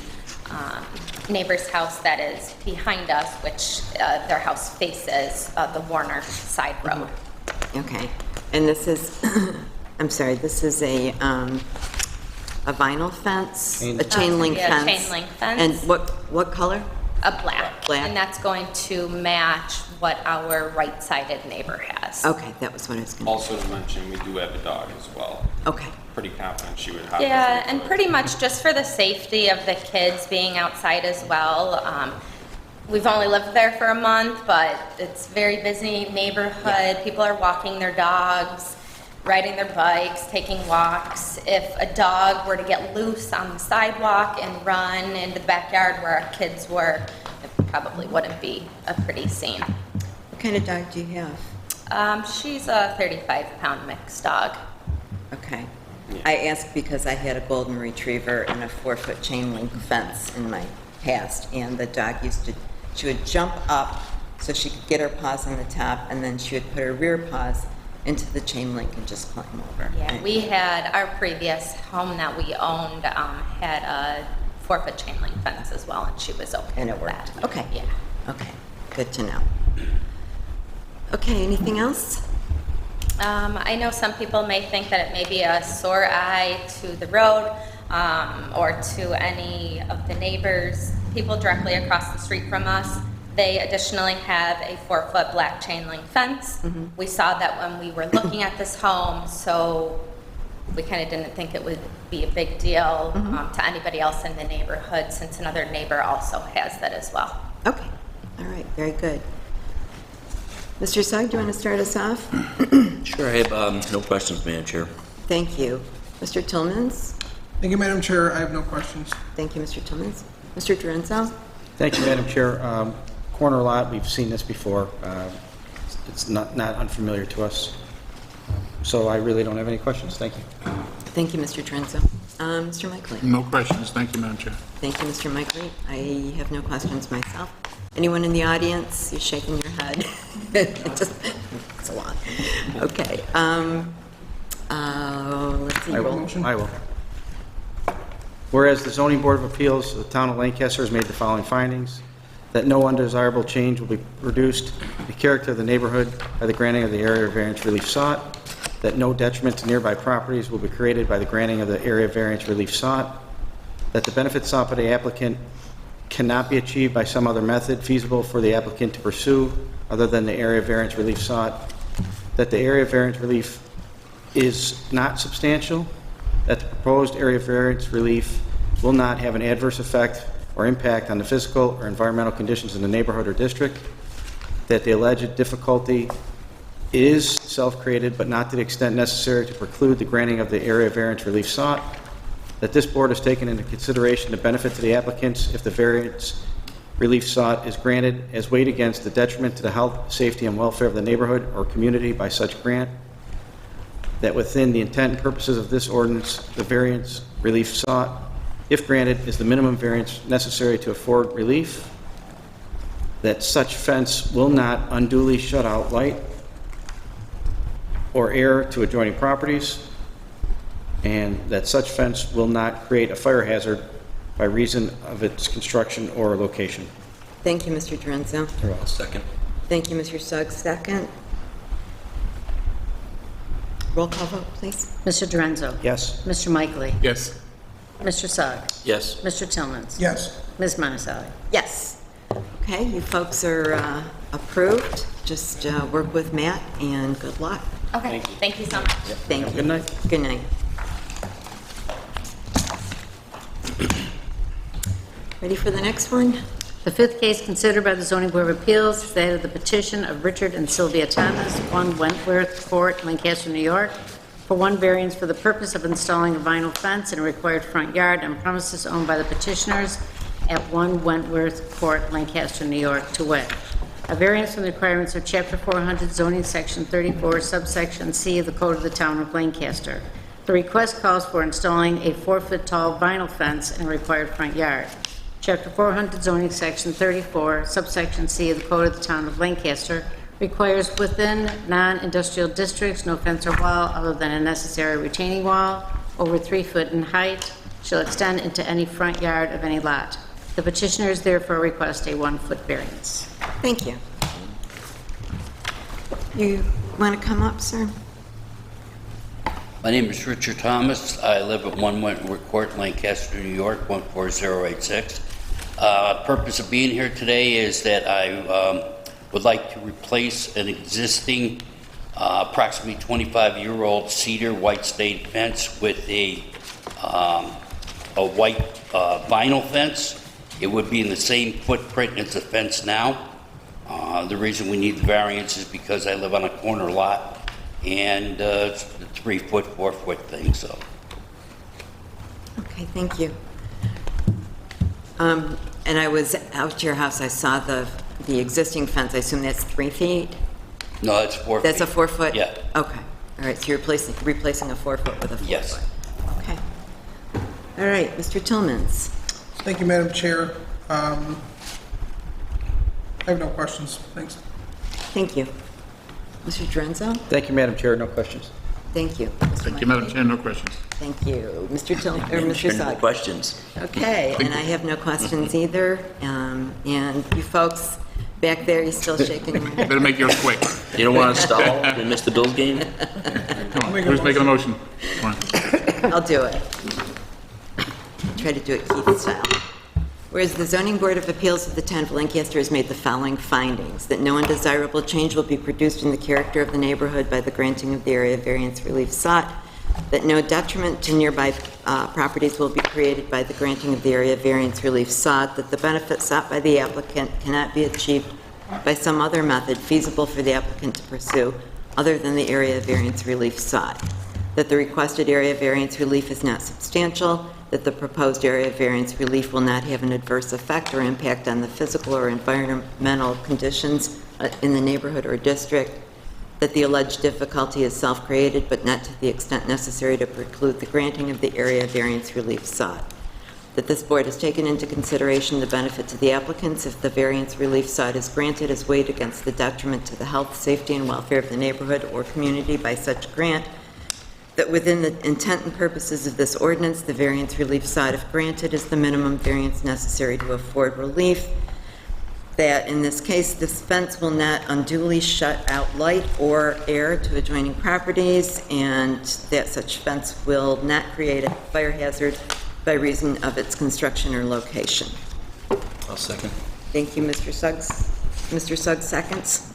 neighbor's house that is behind us, which their house faces the Warner side road. Okay, and this is, I'm sorry, this is a vinyl fence? A chain link fence? A chain link fence. And what color? A black. Black. And that's going to match what our right-sided neighbor has. Okay, that was what I was going to... Also to mention, we do have a dog as well. Okay. Pretty confident she would have. Yeah, and pretty much just for the safety of the kids being outside as well. We've only lived there for a month, but it's a very busy neighborhood. Yeah. People are walking their dogs, riding their bikes, taking walks. If a dog were to get loose on the sidewalk and run into the backyard where our kids were, it probably wouldn't be a pretty scene. What kind of dog do you have? She's a 35-pound mixed dog. Okay. I asked because I had a golden retriever and a 4-foot chain link fence in my past, and the dog she would jump up So she could get her paws on the top, and then she would put her rear paws into the chain link and just climb over. Yeah, we had, our previous home that we owned had a 4-foot chain link fence as well, and she was okay And it with worked. that. Okay. Yeah. Okay, good to know. Okay, anything else? I know some people may think that it may be a sore eye to the road or to any of the neighbors, people directly across the street from us. They additionally have a 4-foot black chain link fence. We saw that when we were looking at this home, so we kind of didn't think it would be a big deal to anybody else in the neighborhood, since another neighbor also has that as well. Okay, all right, very good. Mr. Sugg, do you want to start us off? Sure, I have no questions, Madam Chair. Thank you. Mr. Tillmans? Thank you, Madam Chair. I have no questions. Thank you, Mr. Tillmans. Mr. Durenzo? Thank you, Madam Chair. Corner lot, we've seen this before. It's not unfamiliar to us. So I really don't have any questions. Thank you. Thank you, Mr. Durenzo. Mr. Mickley? No questions. Thank you, Madam Chair. Thank you, Mr. Mickley. I have no questions myself. Anyone in the audience? You're shaking your head. It's a lot. Okay. Let's see. I will. Whereas the Zoning Board of Appeals of the Town of Lancaster has made the following findings: that no undesirable change will be produced in the character of the neighborhood by the granting of the area variance relief sought, that no detriment to nearby properties will be created by the granting of the area variance relief sought, that the benefits sought by the applicant cannot be achieved by some other method feasible for the applicant to pursue other than the area variance relief sought, that the area variance relief is not substantial, that the proposed area variance relief will not have an adverse effect or impact on the physical or environmental conditions in the neighborhood or district, that the alleged difficulty is self-created but not to the extent necessary to preclude the granting of the area variance relief sought, that this board has taken into consideration the benefit to the applicants if the variance relief sought is granted as weighed against the detriment to the health, safety, and welfare of the neighborhood or community by such grant, that within the intent and purposes of this ordinance, the variance relief sought, if granted, is the minimum variance necessary to afford relief, that such fence will not unduly shut out light or air to adjoining properties, and that such fence will not create a fire hazard by reason of its construction or location. Thank you, Mr. Durenzo. Second. Thank you, Mr. Suggs. Second. Roll call vote, please. Mr. Durenzo. Yes. Mr. Mickley. Yes. Mr. Sugg. Yes. Mr. Tillmans. Yes. Ms. Monticelli. Yes. Okay, you folks are approved. Just work with Matt, and good luck. Okay, thank you so much. Thank you. Good night. Good night. Ready for the next one? The fifth case considered by the Zoning Board of Appeals is that of the petition of Richard and Sylvia Thomas, 1 Wentworth Court, Lancaster, New York, for one variance for the purpose of installing a vinyl fence in a required front yard on premises owned by the petitioners at 1 Wentworth Court, Lancaster, New York, to wit, a variance from the requirements of Chapter 400 zoning section 34, subsection C of the Code of the Town of Lancaster. The request calls for installing a 4-foot tall vinyl fence in a required front yard. Chapter 400 zoning section 34, subsection C of the Code of the Town of Lancaster requires within non-industrial districts no fence or wall other than a necessary retaining wall over 3 foot in height shall extend into any front yard of any lot. The petitioners therefore request a 1-foot variance. Thank you. You want to come up, sir? My name is Richard Thomas. I live at 1 Wentworth Court, Lancaster, New York, 14086. Purpose of being here today is that I would like to replace an existing approximately 25-year-old cedar white stain fence with a white vinyl fence. It would be in the same footprint as the fence now. The reason we need the variance is because I live on a corner lot, and it's a 3-foot, 4-foot thing, so. Okay, thank you. And I was out to your house, I saw the existing fence, I assume that's 3 feet? No, it's 4 feet. That's a 4-foot? Yeah. Okay, all right, so you're replacing a 4-foot with a 4-foot? Yes. Okay. All right, Mr. Tillmans. Thank you, Madam Chair. I have no questions. Thanks. Thank you. Mr. Drenzo? Thank you, Madam Chair, no questions. Thank you. Thank you, Madam Chair, no questions. Thank you. Mr. Madam Mr. Chair, no Sugg? questions. Okay, and I have no questions either. And you folks back there, you still shaking your head? Better make yours quick. You don't want to stall and miss the Bills game? Come on, who's making a motion? Come on. I'll do it. Try to do it Keith style. Whereas the Zoning Board of Appeals of the Town of Lancaster has made the following findings: that no undesirable change will be produced in the character of the neighborhood by the granting of the area variance relief sought, that no detriment to nearby properties will be created by the granting of the area variance relief sought, that the benefit sought by the applicant cannot be achieved by some other method feasible for the applicant to pursue other than the area variance relief sought, that the requested area variance relief is not substantial, that the proposed area variance relief will not have an adverse effect or impact on the physical or environmental conditions in the neighborhood or district, that the alleged difficulty is self-created but not to the extent necessary to preclude the granting of the area variance relief sought, that this board has taken into consideration the benefit to the applicants if the variance relief sought is granted is weighed against the detriment to the health, safety, and welfare of the neighborhood or community by such grant, that within the intent and purposes of this ordinance, the variance relief sought, if granted, is the minimum variance necessary to afford relief, that in this case, this fence will not unduly shut out light or air to adjoining properties, and that such fence will not create a fire hazard by reason of its construction or location. I'll second. Thank you, Mr. Suggs. Mr. Suggs, seconds.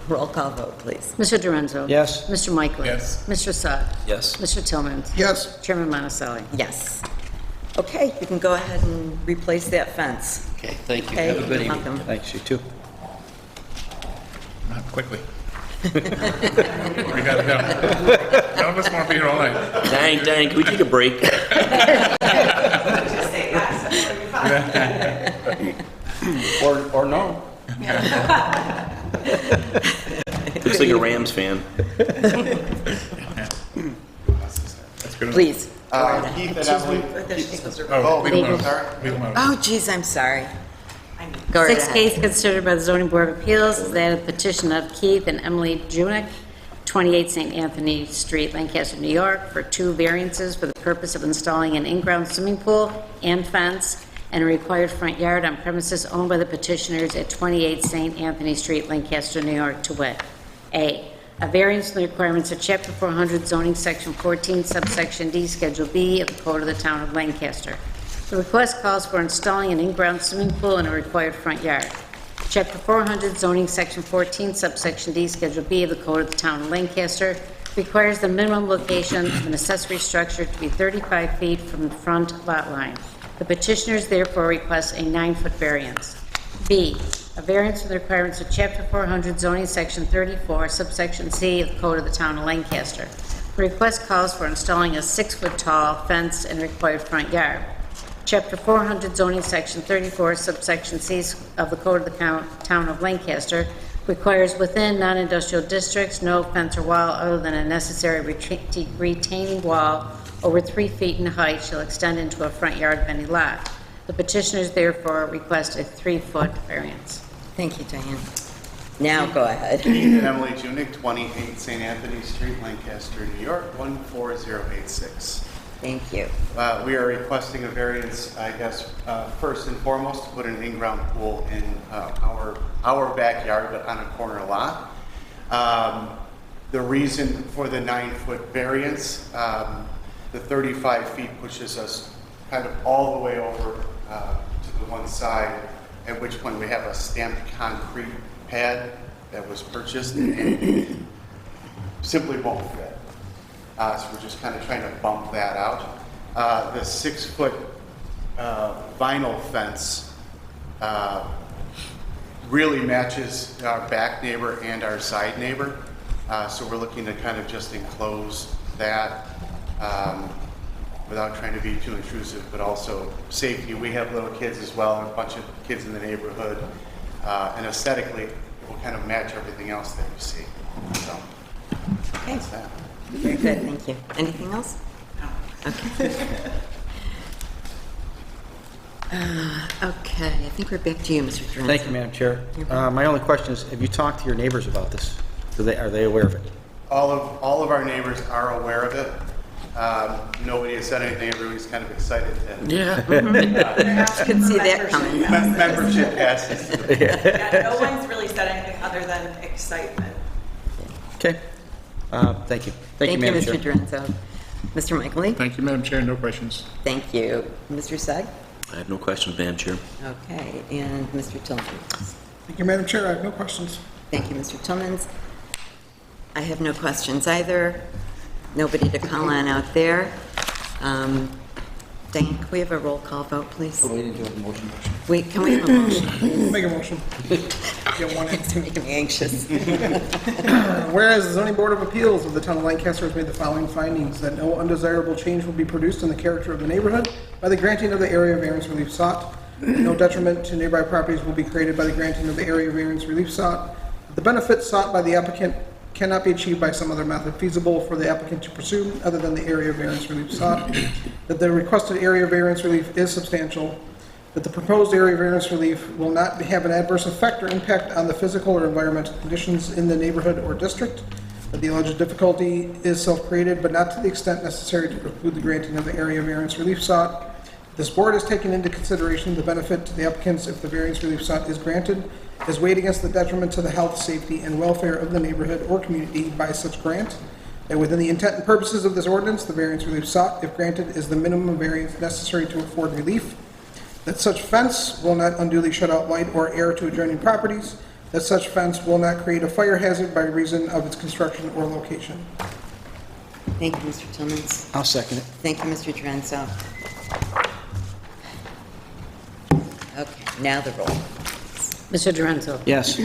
Roll call vote, please. Mr. Dorenzo? Yes. Mr. Michael? Yes. Mr. Sugg? Yes. Mr. Tillman? Yes. Chairman Monticelli? Yes. Okay, you can go ahead and replace that fence. Okay, thank you. Okay, Have a good you're evening. welcome. Thanks, you too. Not quickly. We gotta go. None of us want to be here all night. Dang, can we take a break? Or no. Looks like a Rams fan. That's good enough. Please. Keith and Emily. Oh, leave them Leave out. Leave them out. Oh, geez, I'm sorry. Go right Sixth ahead. case considered by the zoning board of appeals is that of petition of Keith and Emily Junick, 28 St. Anthony Street, Lancaster, New York, for 2 variances for the purpose of installing an in-ground swimming pool and fence and a required front yard on premises owned by the petitioners at 28 St. Anthony Street, Lancaster, New York, to wit: A variance from the requirements of Chapter 400 zoning Section 14, subsection D, Schedule B of the Code of the Town of Lancaster. The request calls for installing an in-ground swimming pool and a required front yard. Chapter 400 zoning Section 14, subsection D, Schedule B of the Code of the Town of Lancaster requires the minimum location of an accessory structure to be 35 feet from the front lot line. The petitioners therefore request a 9-foot variance. B, a variance from the requirements of Chapter 400 zoning Section 34, subsection C of the Code of the Town of Lancaster. The request calls for installing a 6-foot-tall fence and required front yard. Chapter 400 zoning Section 34, subsection C of the Code of the Town of Lancaster requires within non-industrial districts no fence or wall other than a necessary retaining wall over 3 feet in height shall extend into a front yard of any lot. The petitioners therefore request a 3-foot variance. Thank you, Diane. Now go ahead. And Emily Junick, 28 St. Anthony Street, Lancaster, New York, 14086. Thank you. We are requesting a variance, I guess, first and foremost, to put an in-ground pool in our backyard, but on a corner lot. The reason for the 9-foot variance, the 35 feet pushes us kind of all the way over to the one side, at which point we have a stamped concrete pad that was purchased and simply won't fit. So we're just kind of trying to bump that out. The 6-foot vinyl fence really matches our back neighbor and our side neighbor. So we're looking to kind of just enclose that without trying to be too intrusive, but also safety. We have little kids as well, and a bunch of kids in the neighborhood. And aesthetically, it will kind of match everything else that you see. So that's that. Very good, thank you. Anything else? No. Okay. Okay, I think we're back to you, Mr. Duranzo. Thank you, Madam Chair. My only question is, have you talked to your neighbors about this? Are they aware of it? All of our neighbors are aware of it. Nobody has said anything. Everybody's kind of excited. Yeah. Could see that coming. Membership passes. Yeah, no one's really said anything other than excitement. Okay. Thank you. Thank you, Madam Mr. Chair. Duranzo. Mr. Michaeli? Thank you, Madam Chair, no questions. Thank you. Mr. Sugg? I have no questions, Madam Chair. Okay, and Mr. Tillman? Thank you, Madam Chair. I have no questions. Thank you, Mr. Tillmans. I have no questions either. Nobody to call on out there. Diane, can we have a roll call vote, please? We didn't do a motion. Wait, can we have a motion? Make a motion. Get one in. It's making me anxious. Whereas the zoning board of appeals of the town of Lancaster has made the following findings: that no undesirable change will be produced in the character of the neighborhood by the granting of the area variance relief sought. No detriment to nearby properties will be created by the granting of the area variance relief sought. The benefits sought by the applicant cannot be achieved by some other method feasible for the applicant to pursue other than the area variance relief sought. That the requested area variance relief is substantial. That the proposed area variance relief will not have an adverse effect or impact on the physical or environmental conditions in the neighborhood or district. That the alleged difficulty is self-created, but not to the extent necessary to preclude the granting of the area variance relief sought. This board has taken into consideration the benefit to the applicants if the variance relief sought is granted, is weighed against the detriment to the health, safety, and welfare of the neighborhood or community by such grant. That within the intent and purposes of this ordinance, the variance relief sought, if granted, is the minimum variance necessary to afford relief. That such fence will not unduly shut out light or air to adjoining properties. That such fence will not create a fire hazard by reason of its construction or location. Thank you, Mr. Tillmans. I'll second it. Thank you, Mr. Duranzo. Okay, now the roll. Mr. Duranzo. Yes.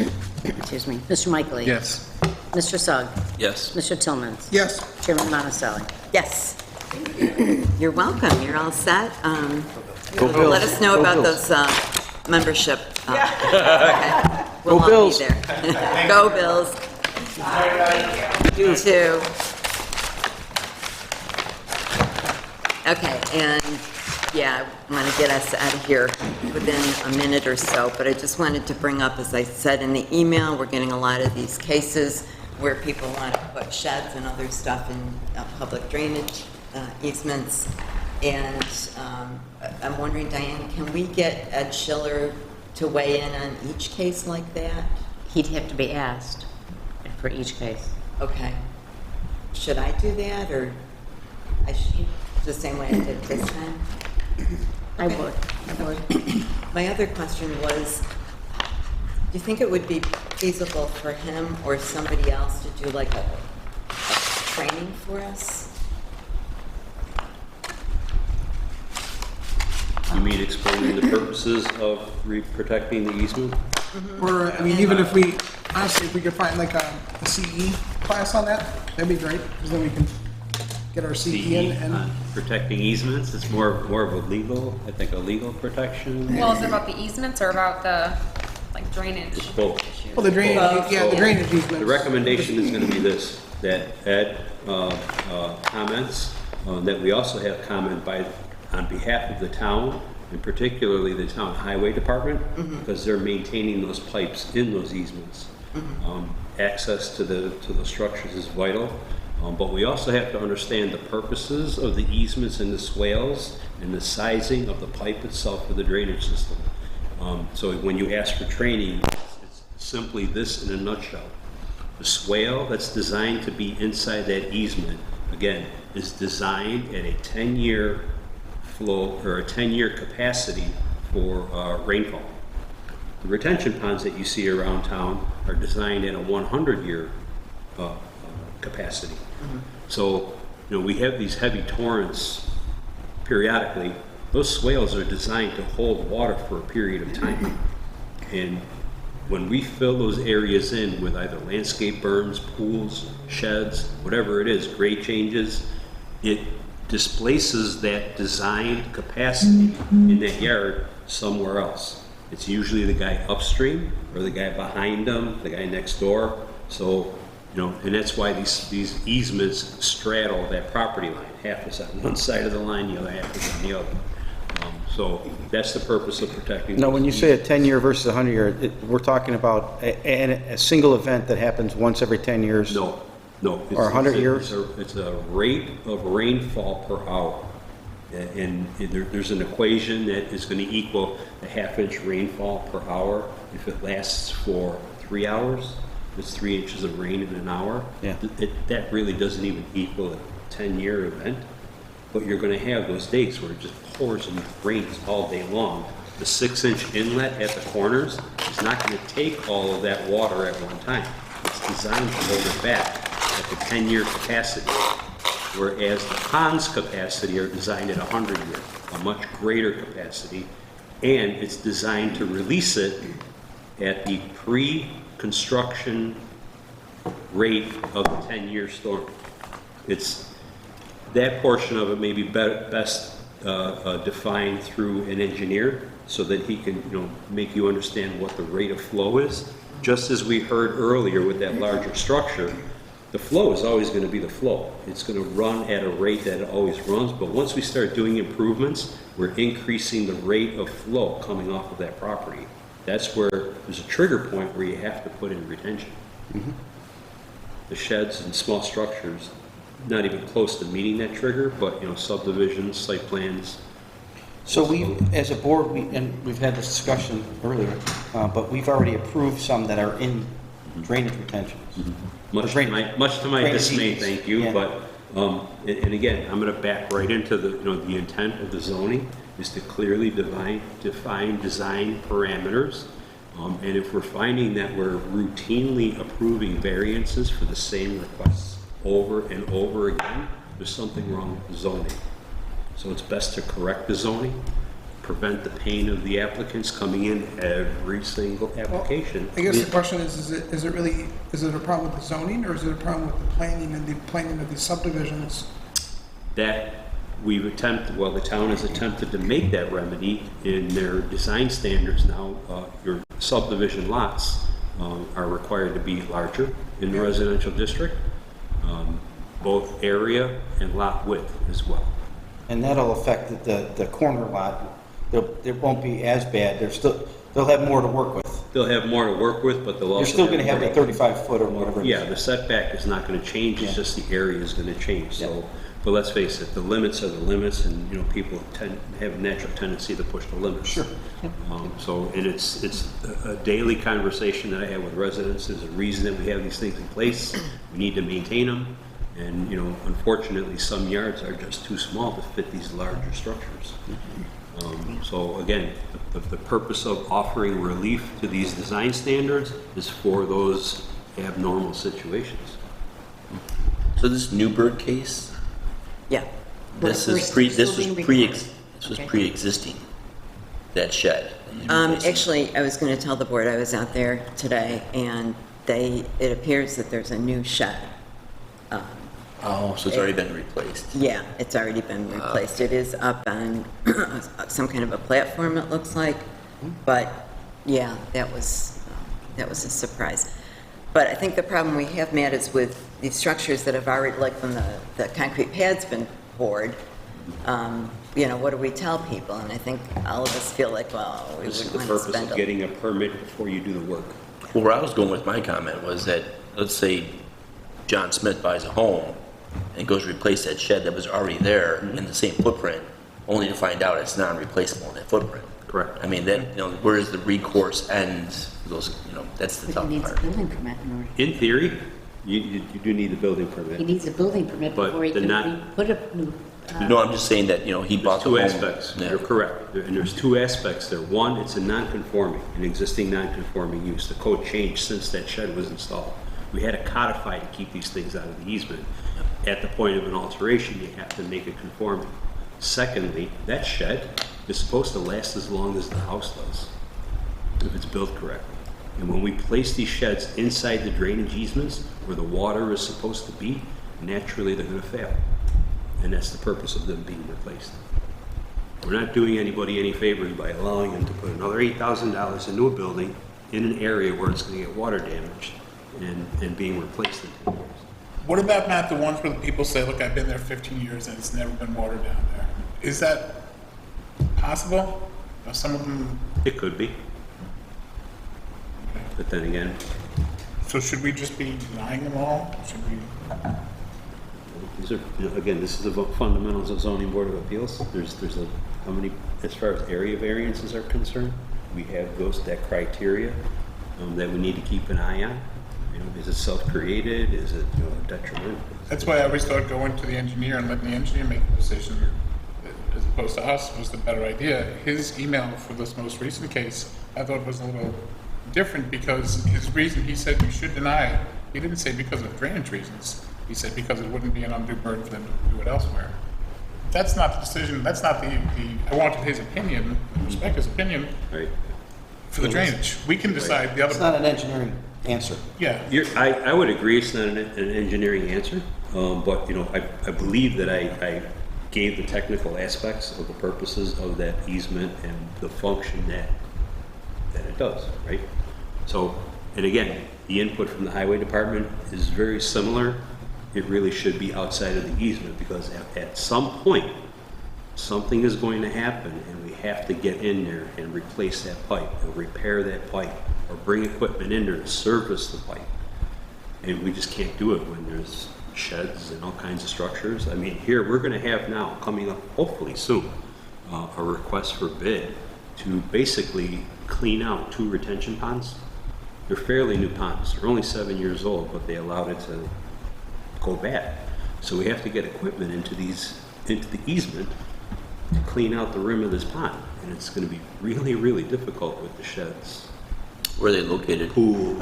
Excuse me. Mr. Michaeli. Yes. Mr. Sugg. Yes. Mr. Tillmans. Yes. Chairman Monticelli. Yes. You're welcome. You're all set. Go Bills. Let us know Go about Bills. those membership. Okay. We'll Go all Bills. be there. Go Bills. You too. Okay, and yeah, I want to get us out of here within a minute or so, but I just wanted to bring up, as I said in the email, we're getting a lot of these cases where people want to put sheds and other stuff in public drainage easements. And I'm wondering, Diane, can we get Ed Schiller to weigh in on each case like that? He'd have to be asked for each case. Okay. Should I do that, or I should, the same way I did this time? I would. My other question was, do you think it would be feasible for him or somebody else to do like a training for us? You mean explaining the purposes of protecting the easement? Or, I mean, even if we, honestly, if we could find like a CE class on that, that'd be great, because then we can get our CE in and. on protecting easements, it's more of a legal, I think a legal protection. Well, is it about the easements or about the, like, drainage? It's both. Well, the drainage, yeah, the drainage easements. The recommendation is going to be this, that Ed comments, that we also have comment on behalf of the town, and particularly the town highway department, because they're maintaining those pipes in those easements. Access to the structures is vital, but we also have to understand the purposes of the easements and the swales and the sizing of the pipe itself for the drainage system. So when you ask for training, it's simply this in a nutshell. The swale that's designed to be inside that easement, again, is designed at a 10-year flow or a 10-year capacity for rainfall. The retention ponds that you see around town are designed at a 100-year capacity. So, you know, we have these heavy torrents periodically. Those swales are designed to hold water for a period of time. And when we fill those areas in with either landscape berms, pools, sheds, whatever it is, grade changes, it displaces that designed capacity in that yard somewhere else. It's usually the guy upstream or the guy behind them, the guy next door. So, you know, and that's why these easements straddle that property line. Half is on one side of the line, the other half is on the other. So that's the purpose of protecting. No, those when you say a easements. 10-year versus a 100-year, we're talking about a single event that happens once every 10 years? No. It's- Or 100 it's a- years? It's a rate of rainfall per hour. And there's an equation that is going to equal a half-inch rainfall per hour. If it lasts for 3 hours, it's 3 inches of rain in an hour. Yeah. That really doesn't even equal a 10-year event. But you're going to have those days where it just pours and rains all day long. The 6-inch inlet at the corners is not going to take all of that water at one time. It's designed to hold it back at the 10-year capacity, whereas the pond's capacity are designed at 100-year, a much greater capacity, and it's designed to release it at the pre-construction rate of the 10-year storm. It's that portion of it may be best defined through an engineer so that he can, make you understand what the rate of flow is. Just as we heard earlier with that larger structure, the flow is always going to be the flow. It's going to run at a rate that it always runs, but once we start doing improvements, we're increasing the rate of flow coming off of that property. That's where there's a trigger point where you have to put in retention. The sheds and small structures, not even close to meeting that trigger, but, subdivisions, site plans. So we, as a board, and we've had this discussion earlier, but we've already approved some that are in drainage retentions. Much to my drainage dismay, easements. thank you, Yeah. but, and again, I'm gonna back right into the intent of the zoning is to clearly define design parameters. And if we're finding that we're routinely approving variances for the same requests over and over again, there's something wrong with the zoning. So it's best to correct the zoning, prevent the pain of the applicants coming in every single application. I guess the question is it a problem with the zoning, or is it a problem with the planning and the planning of these subdivisions? That the town has attempted to make that remedy in their design standards now. Your subdivision lots are required to be larger in the residential district, both area and lot width as well. And that'll affect the corner lot. It won't be as bad. They'll have more to work with. They'll have more to work with, but they'll also. You're still going to have more the 35 foot or whatever it is. Yeah, the setback is not going to change, it's just the area is going to change, so, but let's face it, the limits are the limits, and, people have a natural tendency to push the limits. Sure. So, and it's a daily conversation that I have with residents, there's a reason that we have these things in place, we need to maintain them, and, unfortunately, some yards are just too small to fit these larger structures. So again, the purpose of offering relief to these design standards is for those abnormal situations. So this Newburgh case, Yeah. this was pre-existing, that shed. Actually, I was going to tell the board, I was out there today, and it appears that there's a new shed. Oh, so it's already been replaced. Yeah, it's already been replaced. It is up on some kind of a platform, it looks like. But, yeah, that was a surprise. But I think the problem we have, Matt, is with these structures that have already, like when the concrete pad's been poured, what do we tell people? And I think all of us feel like, well, we This is wouldn't the want to purpose spend of getting a permit before you do the work. Well, where I was going with my comment was that, let's say John Smith buys a home and goes to replace that shed that was already there in the same footprint, only to find out it's non-replaceable in that footprint. Correct. I mean, then, where does the recourse end? Those, that's the But tough he needs a part. building permit in order. In theory, you do need a building permit. He needs a building permit But before he the can not- put a new. No, I'm just saying that, he bought the Two home. aspects, Yeah. you're correct, and there's two aspects there. One, it's a non-conforming, an existing non-conforming use. The code changed since that shed was installed. We had to codify to keep these things out of the easement. At the point of an alteration, you have to make it conforming. Secondly, that shed is supposed to last as long as the house does, if it's built correctly. And when we place these sheds inside the drainage easements, where the water is supposed to be, naturally they're gonna fail. And that's the purpose of them being replaced. We're not doing anybody any favors by allowing them to put another $8,000 into a building in an area where it's gonna get water damaged and being replaced in 10 years. What about, Matt, the ones where the people say, look, I've been there 15 years and it's never been water down there? Is that possible? Some of them, It could be. But then again, so should we just be denying them all? Should we? these are, again, this is the fundamentals of zoning board of appeals. There's how many, as far as area variances are concerned, we have that criteria that we need to keep an eye on. Is it self-created? Is it, detrimental? That's why I always thought going to the engineer and letting the engineer make the decision, as opposed to us, was the better idea. His email for this most recent case, I thought was a little different because his reason, he said we should deny, he didn't say because of drainage reasons. He said because it wouldn't be an undue burden for them to do it elsewhere. That's not the decision, that's not I wanted his opinion, I respect his opinion Right. for the drainage. We can decide the It's not other, an engineering answer. yeah. I would agree it's not an engineering answer, but, I believe that I gave the technical aspects of the purposes of that easement and the function that it does, right? So, and again, the input from the highway department is very similar. It really should be outside of the easement because at some point, something is going to happen and we have to get in there and replace that pipe or repair that pipe or bring equipment in there to service the pipe. And we just can't do it when there's sheds and all kinds of structures. I mean, here, we're gonna have now, coming up hopefully soon, a request for bid to basically clean out 2 retention ponds. They're fairly new ponds. They're only 7 years old, but they allowed it to go bad. So we have to get equipment into the easement to clean out the rim of this pond. And it's gonna be really, really difficult with the sheds, Where are they located? pools,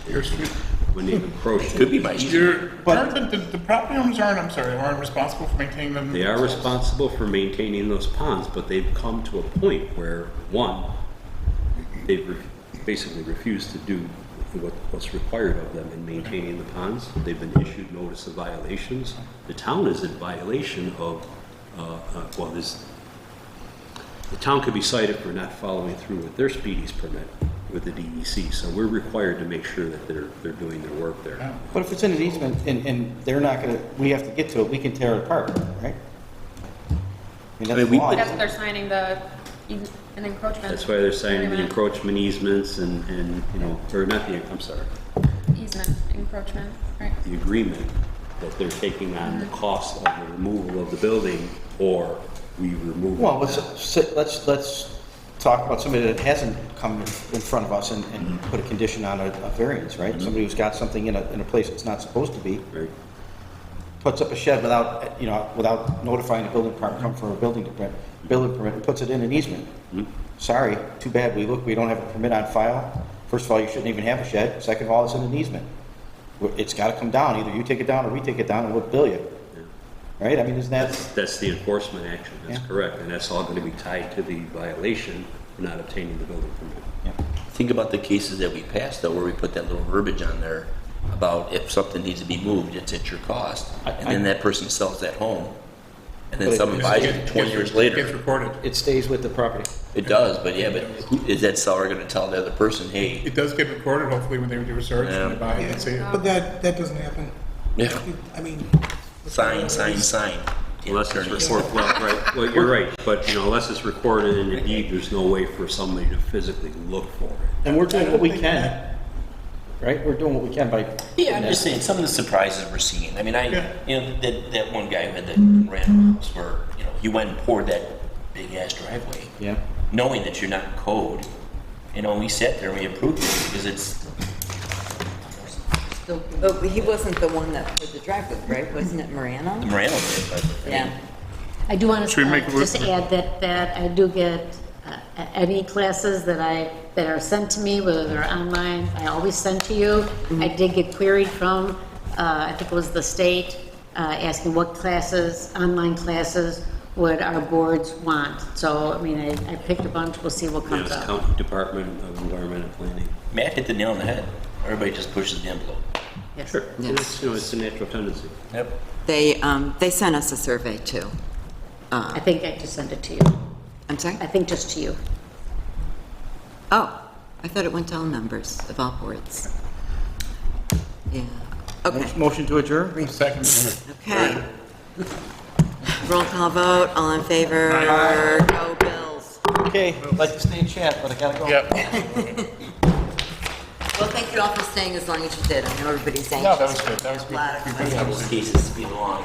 Your street. when they encroach. Could be my street. Aren't the property owners aren't responsible for maintaining them? They are responsible for maintaining those ponds, but they've come to a point where, one, they've basically refused to do what's required of them in maintaining the ponds. They've been issued notice of violations. The town is in violation of, the town could be cited for not following through with their speedies permit with the DEC. So we're required to make sure that they're doing their work there. But if it's in an easement and they're not gonna, we have to get to it, we can tear it apart, right? That's mean, we law. put- That's what they're signing an encroachment. That's why they're signing the agreement. encroachment easements and, or not I'm sorry, Easement, encroachment, right. the agreement that they're taking on the cost of the removal of the building, or we remove. Well, let's talk about somebody that hasn't come in front of us and put a condition on a variance, right? Somebody who's got something in a place it's not supposed to be, Right. puts up a shed without notifying the building department, come for a building permit, and puts it in an easement. Sorry, too bad, we don't have a permit on file. First of all, you shouldn't even have a shed. Second of all, it's in an easement. It's gotta come down, either you take it down or we take it down and we'll bill you. Right, I mean, isn't that? That's the enforcement action, that's Yeah. correct, and that's all gonna be tied to the violation for not obtaining the building permit. Think about the cases that we passed, though, where we put that little verbiage on there about if something needs to be moved, it's at your cost. And then that person sells that home, and then But someone buys it 20 years Gets later. recorded. It stays with the property. It does, but is that seller gonna tell the other person, hey, It does get recorded, hopefully, when they do research and they buy it and see it. But that doesn't happen. yeah, I mean. sign. Unless it's recorded, well, right, well, you're right, but, unless it's recorded in the deed, there's no way for somebody to physically look for it. And we're doing what we can, right? We're doing what we can by. Yeah, I'm just saying, some of the surprises we're seeing. I mean, Yeah. that one guy who had that random house where, he went and poured that big ass driveway, Yeah. knowing that you're not in code. We sat there and we approved it because it's, But he wasn't the one that put the driveway, right? Wasn't it the Morano? Morano did, but, I Yeah. mean, I do want Should we make to a just add that I do get any classes that are sent to me, whether they're online, I always send to you. I did get queried from, I think it was the state, asking what classes, online classes, would our boards want. So, I mean, I picked a bunch, we'll see what Yeah, comes it's up. County Department of Environmental Planning. Matt hit the nail on the head. Everybody just pushes the envelope. Yes. Sure. Yes. It's a natural tendency. Yep. They sent us a survey too. I think I just sent it to you. I'm sorry? I think just to you. Oh, I thought it went to all members of all boards. Yeah, okay, Motion to adjourn? Second. okay. Roll call vote, all in favor? Aye. Go Bills. Okay, I'd like to stay and chat, but I gotta go. Yep. Well, thank you all for staying as long as you did. I know everybody's anxious. No, that was good. That was good. Glad it was- Those cases speed along.